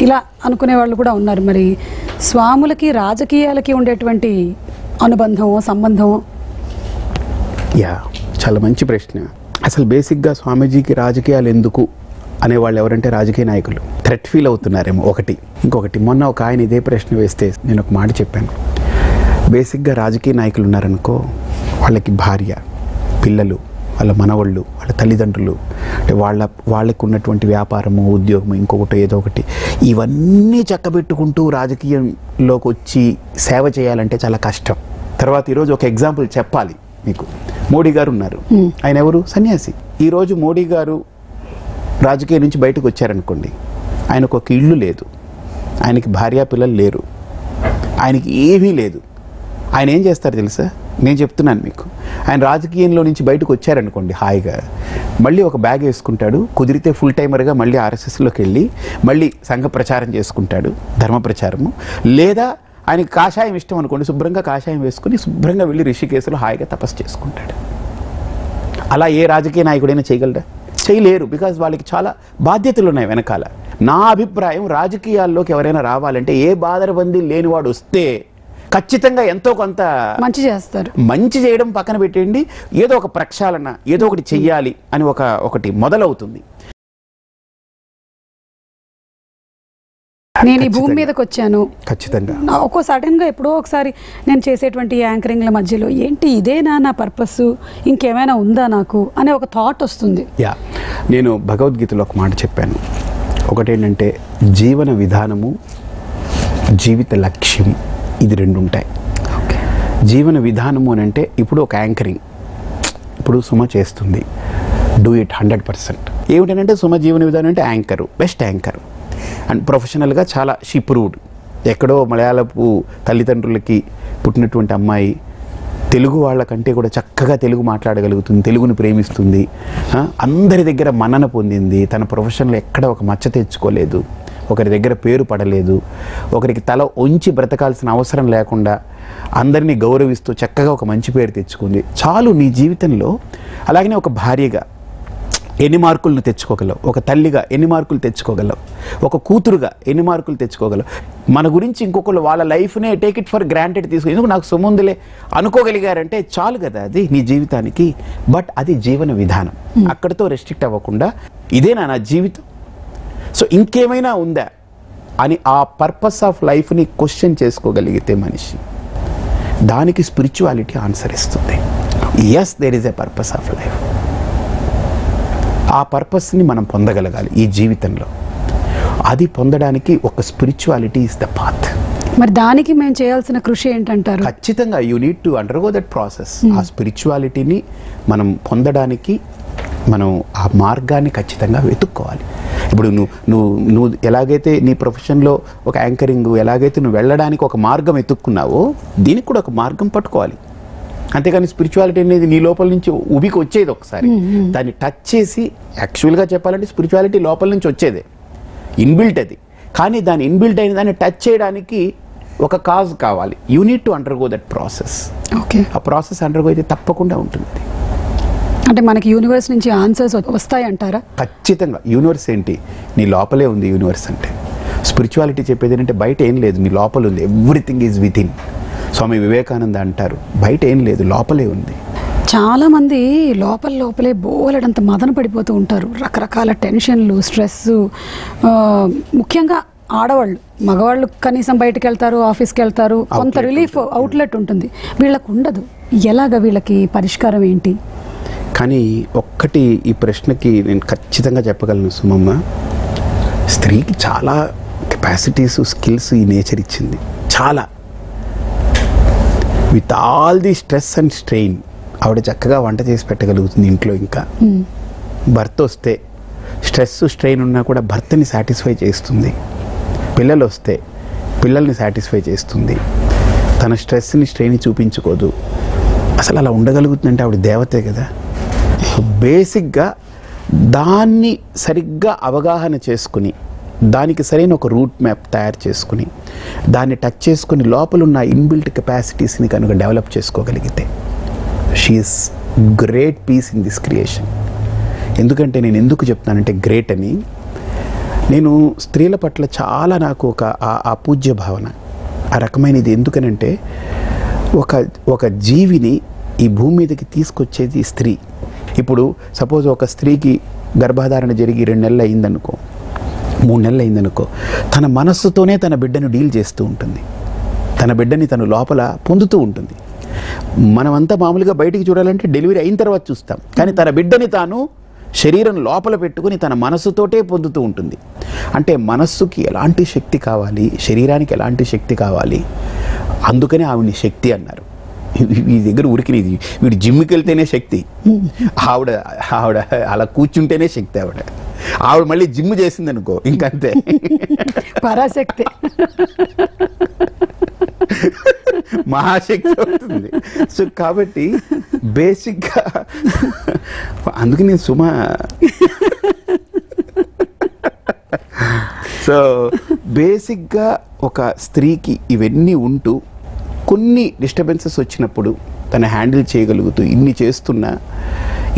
ఇలా అనుకునే వాళ్ళు కూడా ఉన్నారు. మరి స్వాములకి రాజకీయాలకి ఉండేటువంటి అనుబంధం సంబంధం? చాలా మంచి ప్రశ్న. అసలు బేసిక్గా స్వామీజీకి రాజకీయాలు ఎందుకు అనేవాళ్ళు ఎవరంటే రాజకీయ నాయకులు థ్రెట్ ఫీల్ అవుతున్నారేమో. ఇంకొకటి మొన్న ఒక ఆయన ఇదే ప్రశ్న వేస్తే నేను ఒక మాట చెప్పాను. బేసిక్గా రాజకీయ నాయకులు ఉన్నారనుకో, వాళ్ళకి భార్య, పిల్లలు, వాళ్ళ మనవళ్ళు, వాళ్ళ తల్లిదండ్రులు, అంటే వాళ్ళకు ఉన్నటువంటి వ్యాపారము, ఉద్యోగము, ఇంకొకటి ఏదో ఒకటి, ఇవన్నీ చక్కబెట్టుకుంటూ రాజకీయంలోకి వచ్చి సేవ చేయాలంటే చాలా కష్టం. తర్వాత ఈరోజు ఒక ఎగ్జాంపుల్ చెప్పాలి మీకు. మోడీ గారు ఉన్నారు. ఆయన ఎవరు? సన్యాసి. ఈరోజు మోడీ గారు రాజకీయం నుంచి బయటకు వచ్చారనుకోండి, ఆయనకు ఒక ఇల్లు లేదు, ఆయనకి భార్యా పిల్లలు లేరు, ఆయనకి ఏమీ లేదు. ఆయన ఏం చేస్తారు తెలుసా? నేను చెప్తున్నాను మీకు. ఆయన రాజకీయంలో నుంచి బయటకు వచ్చారనుకోండి హాయిగా, మళ్ళీ ఒక బ్యాగ్ వేసుకుంటాడు, కుదిరితే ఫుల్ టైమర్గా మళ్ళీ ఆర్ఎస్ఎస్లోకి వెళ్ళి మళ్ళీ సంఘ ప్రచారం చేసుకుంటాడు, ధర్మ ప్రచారము. లేదా ఆయనకి కాషాయం ఇష్టం అనుకోండి, శుభ్రంగా కాషాయం వేసుకుని శుభ్రంగా వెళ్ళి రిషికేశ్లో హాయిగా తపస్సు చేసుకుంటాడు. అలా ఏ రాజకీయ నాయకుడైనా చేయగలరా? చేయలేరు. బికాజ్ వాళ్ళకి చాలా బాధ్యతలు ఉన్నాయి వెనకాల. నా అభిప్రాయం, రాజకీయాల్లోకి ఎవరైనా రావాలంటే ఏ బాధరబందీ లేనివాడు వస్తే ఖచ్చితంగా ఎంతో కొంత మంచి చేస్తారు. మంచి చేయడం పక్కన పెట్టండి, ఏదో ఒక ప్రక్షాళన, ఏదో ఒకటి చెయ్యాలి అని ఒకటి మొదలవుతుంది. నేను ఈ భూమి మీదకి వచ్చాను, ఖచ్చితంగా ఒక్కో సడన్గా ఎప్పుడో ఒకసారి నేను చేసేటువంటి యాంకరింగ్ల మధ్యలో ఏంటి ఇదేనా నా పర్పస్, ఇంకేమైనా ఉందా నాకు అనే ఒక థాట్ వస్తుంది. నేను భగవద్గీతలో ఒక మాట చెప్పాను. ఒకటేంటంటే జీవన విధానము, జీవిత లక్ష్యం, ఇది రెండు ఉంటాయి. జీవన విధానము అని అంటే ఇప్పుడు ఒక యాంకరింగ్, ఇప్పుడు సుమ చేస్తుంది, డూ ఇట్ 100%. ఏమిటంటే సుమ జీవన విధానం అంటే యాంకరు, బెస్ట్ యాంకరు అండ్ ప్రొఫెషనల్గా చాలా షీ ప్రూవ్డ్. ఎక్కడో మలయాళపు తల్లిదండ్రులకి పుట్టినటువంటి అమ్మాయి తెలుగు వాళ్ళకంటే కూడా చక్కగా తెలుగు మాట్లాడగలుగుతుంది, తెలుగుని ప్రేమిస్తుంది, అందరి దగ్గర మన్నన పొందింది, తన ప్రొఫెషన్లో ఎక్కడ ఒక మచ్చ తెచ్చుకోలేదు, ఒకరి దగ్గర పేరు పడలేదు, ఒకరికి తల ఉంచి బ్రతకాల్సిన అవసరం లేకుండా అందరినీ గౌరవిస్తూ చక్కగా ఒక మంచి పేరు తెచ్చుకుంది. చాలు నీ జీవితంలో. అలాగనే ఒక భార్యగా ఎన్ని మార్కులను తెచ్చుకోగలవు, ఒక తల్లిగా ఎన్ని మార్కులు తెచ్చుకోగలవు, ఒక కూతురుగా ఎన్ని మార్కులు తెచ్చుకోగలవు. మన గురించి ఇంకొకరు వాళ్ళ లైఫ్నే టేక్ ఇట్ ఫర్ గ్రాంటెడ్ తీసుకుని ఎందుకు నాకు సొమ్ముందులే అనుకోగలిగారంటే చాలు కదా అది నీ జీవితానికి. బట్ అది జీవన విధానం, అక్కడితో రెస్ట్రిక్ట్ అవ్వకుండా ఇదేనా నా జీవితం, సో ఇంకేమైనా ఉందా అని ఆ పర్పస్ ఆఫ్ లైఫ్ని క్వశ్చన్ చేసుకోగలిగితే మనిషి, దానికి స్పిరిచువాలిటీ ఆన్సర్ ఇస్తుంది. Yes, there is a purpose of life. ఆ పర్పస్ని మనం పొందగలగాలి ఈ జీవితంలో. అది పొందడానికి ఒక స్పిరిచువాలిటీ ఇస్ ద పాత్. మరి దానికి మేము చేయాల్సిన కృషి ఏంటంటారు? ఖచ్చితంగా you need to undergo that process. ఆ స్పిరిచువాలిటీని మనం పొందడానికి మనం ఆ మార్గాన్ని ఖచ్చితంగా వెతుక్కోవాలి. ఇప్పుడు నువ్వు ఎలాగైతే నీ ప్రొఫెషన్లో ఒక యాంకరింగ్ ఎలాగైతే నువ్వు వెళ్ళడానికి ఒక మార్గం ఎత్తుక్కున్నావో, దీనికి కూడా ఒక మార్గం పట్టుకోవాలి. అంతేగాని స్పిరిచువాలిటీ అనేది నీ లోపల నుంచి ఉబికి వచ్చేది. ఒకసారి దాన్ని టచ్ చేసి, యాక్చువల్గా చెప్పాలంటే స్పిరిచువాలిటీ లోపల నుంచి వచ్చేదే, ఇన్బిల్ట్ అది. కానీ దాని ఇన్బిల్ట్ అయిన దాన్ని టచ్ చేయడానికి ఒక కాజ్ కావాలి. You need to undergo that process. ఆ ప్రాసెస్ అండర్గో అయితే తప్పకుండా ఉంటుంది. అంటే మనకి యూనివర్స్ నుంచి ఆన్సర్స్ వస్తాయి అంటారా? ఖచ్చితంగా. యూనివర్స్ ఏంటి, నీ లోపలే ఉంది యూనివర్స్ అంటే. స్పిరిచువాలిటీ చెప్పేది ఏంటంటే బయట ఏం లేదు, నీ లోపల ఉంది. Everything is within. Swami Vivekananda అంటారు, బయట ఏం లేదు, లోపలే ఉంది. చాలామంది లోపలే బోలెడంత మదన పడిపోతూ ఉంటారు. రకరకాల టెన్షన్లు, స్ట్రెస్. ముఖ్యంగా ఆడవాళ్ళు, మగవాళ్ళు కనీసం బయటకు వెళ్తారు, ఆఫీస్కి వెళ్తారు, కొంత రిలీఫ్ అవుట్లెట్ ఉంటుంది. వీళ్ళకు ఉండదు. ఎలాగ వీళ్ళకి పరిష్కారం ఏంటి? కానీ ఒక్కటి ఈ ప్రశ్నకి నేను ఖచ్చితంగా చెప్పగలను సుమమ్మ, స్త్రీకి చాలా కెపాసిటీస్, స్కిల్స్ ఈ నేచర్ ఇచ్చింది. చాలా. With all the stress and strain ఆవిడ చక్కగా వంట చేసి పెట్టగలుగుతుంది ఇంట్లో. ఇంకా భర్త వస్తే స్ట్రెస్ స్ట్రెయిన్ ఉన్నా కూడా భర్తని సాటిస్ఫై చేస్తుంది. పిల్లలు వస్తే పిల్లల్ని సాటిస్ఫై చేస్తుంది. తన స్ట్రెస్ని స్ట్రెయిన్ చూపించుకోదు. అసలు అలా ఉండగలుగుతుందంటే ఆవిడ దేవతే కదా. బేసిక్గా దాన్ని సరిగ్గా అవగాహన చేసుకుని, దానికి సరైన ఒక రూట్ మ్యాప్ తయారు చేసుకుని, దాన్ని టచ్ చేసుకుని లోపలున్న ఇన్బిల్ట్ కెపాసిటీస్ని కనుక డెవలప్ చేసుకోగలిగితే she is great peace in this creation. ఎందుకంటే నేను ఎందుకు చెప్తానంటే గ్రేట్ అని, నేను స్త్రీల పట్ల చాలా నాకు ఒక ఆ పూజ్య భావన. ఆ రకమైనది. ఎందుకనంటే ఒక జీవిని ఈ భూమి మీదకి తీసుకొచ్చేది స్త్రీ. ఇప్పుడు సపోజ్ ఒక స్త్రీకి గర్భధారణ జరిగి 2 నెలలు అయిందనుకో, 3 నెలలు అయిందనుకో, తన మనస్సుతోనే తన బిడ్డను డీల్ చేస్తూ ఉంటుంది, తన బిడ్డని తను లోపల పొందుతూ ఉంటుంది. మనమంతా మామూలుగా బయటికి చూడాలంటే డెలివరీ అయిన తర్వాత చూస్తాం, కానీ తన బిడ్డని తాను శరీరం లోపల పెట్టుకుని తన మనస్సుతోటే పొందుతూ ఉంటుంది. అంటే మనస్సుకి ఎలాంటి శక్తి కావాలి, శరీరానికి ఎలాంటి శక్తి కావాలి, అందుకని ఆవిడని శక్తి అన్నారు. ఈ దగ్గర ఉరికినది, వీడు జిమ్కి వెళ్తేనే శక్తి, ఆవిడ అలా కూర్చుంటేనే శక్తి. ఆవిడ మళ్ళీ జిమ్ చేసింది అనుకో ఇంకంతే, పరాశక్తి, మహాశక్తి అవుతుంది. సో కాబట్టి బేసిక్గా అందుకే నేను సుమా సో బేసిక్గా ఒక స్త్రీకి ఇవన్నీ ఉంటూ కొన్ని డిస్టర్బెన్సెస్ వచ్చినప్పుడు తను హ్యాండిల్ చేయగలుగుతూ ఇన్ని చేస్తున్నా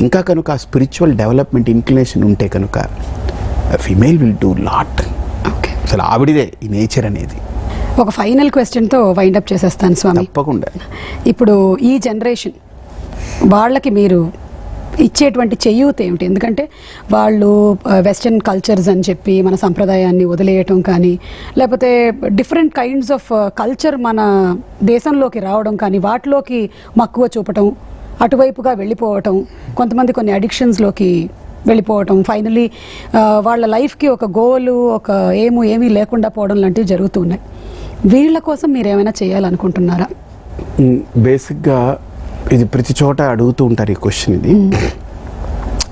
ఇంకా కనుక ఆ స్పిరిచువల్ డెవలప్మెంట్ ఇంక్లినేషన్ ఉంటే కనుక female will do lot. Okay, అసలు ఆవిడిదే ఈ నేచర్ అనేది. ఒక ఫైనల్ క్వశ్చన్తో వైండప్ చేసేస్తాను స్వామి. తప్పకుండా. ఇప్పుడు ఈ జనరేషన్ వాళ్ళకి మీరు ఇచ్చేటువంటి చేయూత ఏమిటి? ఎందుకంటే వాళ్ళు వెస్టర్న్ కల్చర్స్ అని చెప్పి మన సంప్రదాయాన్ని వదిలేయటం కానీ, లేకపోతే డిఫరెంట్ కైండ్స్ ఆఫ్ కల్చర్ మన దేశంలోకి రావడం కానీ, వాటిలోకి మక్కువ చూపటం, అటువైపుగా వెళ్ళిపోవటం, కొంతమంది కొన్ని అడిక్షన్స్లోకి వెళ్ళిపోవటం, ఫైనలీ వాళ్ళ లైఫ్కి ఒక గోలు, ఒక ఏమీ లేకుండా పోవడం లాంటివి జరుగుతూ ఉన్నాయి. వీళ్ళ కోసం మీరు ఏమైనా చేయాలనుకుంటున్నారా? బేసిక్గా ఇది ప్రతి చోట అడుగుతూ ఉంటారు ఈ క్వశ్చన్.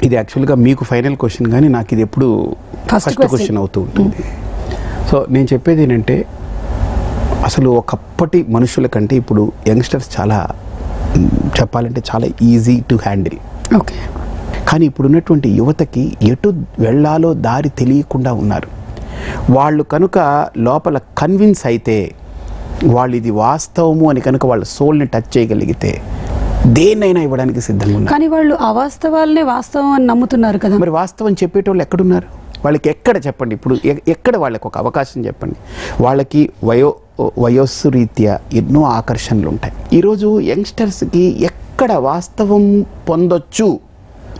ఇది యాక్చువల్గా మీకు ఫైనల్ క్వశ్చన్, కానీ నాకు ఇది ఎప్పుడు ఫస్ట్ క్వశ్చన్ అవుతూ ఉంటుంది. సో నేను చెప్పేది ఏంటంటే, అసలు ఒకప్పటి మనుషుల కంటే ఇప్పుడు యంగ్స్టర్స్ చాలా చెప్పాలంటే చాలా ఈజీ టు హ్యాండిల్. ఓకే, కానీ ఇప్పుడున్నటువంటి యువతకి ఎటు వెళ్ళాలో దారి తెలియకుండా ఉన్నారు. వాళ్ళు కనుక లోపల కన్విన్స్ అయితే, వాళ్ళు ఇది వాస్తవము అని కనుక వాళ్ళ సోల్ని టచ్ చేయగలిగితే దేన్నైనా ఇవ్వడానికి సిద్ధంగా ఉన్నారు. కానీ వాళ్ళు అవాస్తవాలనే వాస్తవం అని నమ్ముతున్నారు కదా. మరి వాస్తవం చెప్పేటోళ్ళు ఎక్కడున్నారు? వాళ్ళకి ఎక్కడ చెప్పండి, ఇప్పుడు ఎక్కడ వాళ్ళకి ఒక అవకాశం చెప్పండి. వాళ్ళకి వయస్సు రీత్యా ఎన్నో ఆకర్షణలు ఉంటాయి. ఈరోజు యంగ్స్టర్స్కి ఎక్కడ వాస్తవం పొందొచ్చు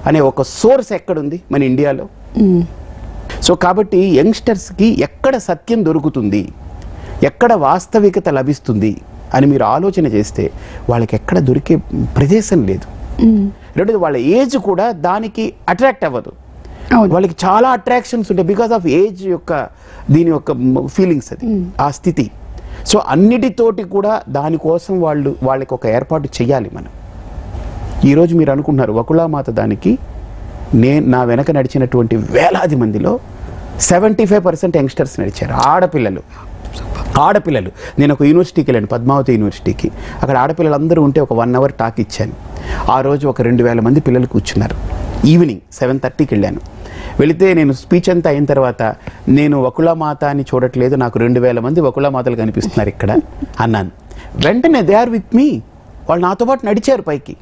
అనే ఒక సోర్స్ ఎక్కడుంది మన ఇండియాలో? సో కాబట్టి యంగ్స్టర్స్కి ఎక్కడ సత్యం దొరుకుతుంది, ఎక్కడ వాస్తవికత లభిస్తుంది అని మీరు ఆలోచన చేస్తే వాళ్ళకి ఎక్కడ దొరికే ప్రదేశం లేదు. రెండోది, వాళ్ళ ఏజ్ కూడా దానికి అట్రాక్ట్ అవ్వదు. వాళ్ళకి చాలా అట్రాక్షన్స్ ఉంటాయి బికాస్ ఆఫ్ ఏజ్ యొక్క దీని యొక్క ఫీలింగ్స్, అది ఆ స్థితి. సో అన్నిటితోటి కూడా దానికోసం వాళ్ళకి ఒక ఏర్పాటు చేయాలి మనం. ఈరోజు మీరు అనుకుంటున్నారు వకుళామాత దానికి నా వెనక నడిచినటువంటి వేలాది మందిలో 75% యంగ్స్టర్స్ నడిచారు, ఆడపిల్లలు. నేను ఒక యూనివర్సిటీకి వెళ్ళాను, పద్మావతి యూనివర్సిటీకి. అక్కడ ఆడపిల్లలందరూ ఉంటే ఒక 1 అవర్ టాక్ ఇచ్చాను. ఆ రోజు ఒక 2000 మంది పిల్లలు కూర్చున్నారు. ఈవినింగ్ 7:30కి వెళ్ళాను. వెళితే నేను స్పీచ్ అంతా అయిన తర్వాత, నేను వకుళామాత అని చూడట్లేదు, నాకు 2000 మంది వకుళామాతలు కనిపిస్తున్నారు ఇక్కడ అన్నాను. వెంటనే దే ఆర్ విత్ మీ, వాళ్ళు నాతో పాటు నడిచారు పైకి.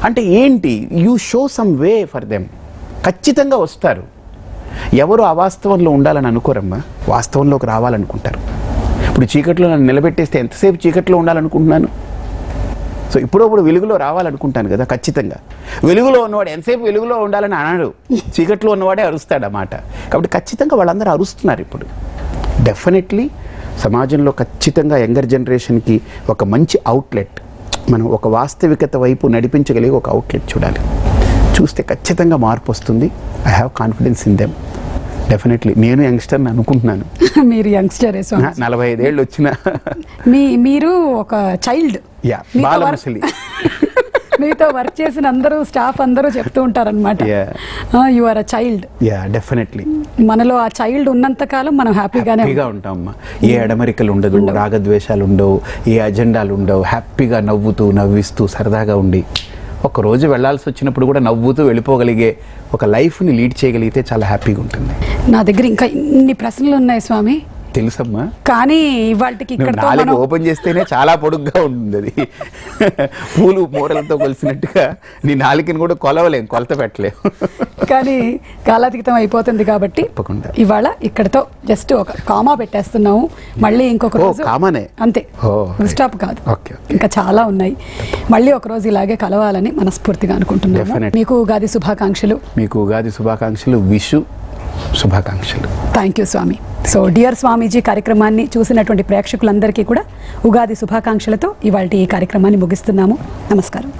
అంటే ఏంటి, you show some way for them. ఖచ్చితంగా వస్తారు. ఎవరు అవాస్తవంలో ఉండాలని అనుకోరమ్మా, వాస్తవంలోకి రావాలనుకుంటారు. ఇప్పుడు చీకట్లో నన్ను నిలబెట్టేస్తే ఎంతసేపు చీకట్లో ఉండాలనుకుంటున్నాను? సో ఇప్పుడప్పుడు వెలుగులో రావాలనుకుంటాను కదా. ఖచ్చితంగా వెలుగులో ఉన్నవాడు ఎంతసేపు వెలుగులో ఉండాలని అన్నాడు, చీకట్లో ఉన్నవాడే అరుస్తాడన్నమాట. కాబట్టి ఖచ్చితంగా వాళ్ళందరూ అరుస్తున్నారు ఇప్పుడు. డెఫినెట్లీ సమాజంలో ఖచ్చితంగా యంగర్ జనరేషన్కి ఒక మంచి అవుట్లెట్, మనం ఒక వాస్తవికత వైపు నడిపించగలిగే ఒక అవుట్లెట్ చూడాలి. చూస్తే ఖచ్చితంగా మార్పు వస్తుంది. I have confidence in them. Definitely నేను యంగ్స్టర్ అనుకుంటున్నాను. మీరు యంగ్స్టర్, 45 ఏళ్ళు వచ్చిన మీరు ఒక చైల్డ్. బాలముసలి. మీతో వర్క్ చేసిన అందరూ స్టాఫ్ అందరూ చెప్తూ ఉంటారనమాట, you are a child. Definitely మనలో ఆ చైల్డ్ ఉన్నంత కాలం మనం హ్యాపీగా ఉంటామమ్మా. ఏ అడమరికలు ఉండదు, రాగద్వేషాలు ఉండవు, ఏ అజెండాలు ఉండవు. హ్యాపీగా నవ్వుతూ నవ్విస్తూ సరదాగా ఉండి ఒక రోజు వెళ్ళాల్సి వచ్చినప్పుడు కూడా నవ్వుతూ వెళ్ళిపోగలిగే ఒక లైఫ్ని లీడ్ చేయగలిగితే చాలా హ్యాపీగా ఉంటుంది. నా దగ్గర ఇంకా ఇన్ని ప్రశ్నలు ఉన్నాయి స్వామి, తెలుసమ్మా, కానీ ఇవాళకి నువ్వు ఇక్కడ నాలుగు ఓపెన్ చేస్తేనే చాలా పొడుగ్గా ఉంటుంది అది. పూలు మూరలతో కొలిసినట్టుగా నీ నాలుకని కూడా కొలవలేం, కొలత పెట్టలేం. కానీ కాలాతీతం అయిపోతుంది కాబట్టి తప్పకుండా ఇవాళ ఇక్కడతో జస్ట్ ఒక కామా పెట్టేస్తున్నాము. మళ్ళీ ఇంకొక రోజు కామానే అంతే, స్టాప్ కాదు, ఇంకా చాలా ఉన్నాయి. మళ్ళీ ఒక రోజు ఇలాగే కలవాలని మనస్ఫూర్తిగా అనుకుంటున్నాను. మీకు ఉగాది శుభాకాంక్షలు. మీకు ఉగాది శుభాకాంక్షలు, విషు శుభాకాంక్షలు. Thank you Swami. So dear Swamiji కార్యక్రమాన్ని చూసినటువంటి ప్రేక్షకులందరికీ కూడా ఉగాది శుభాకాంక్షలతో ఇవాళ ఈ కార్యక్రమాన్ని ముగిస్తున్నాము. నమస్కారం.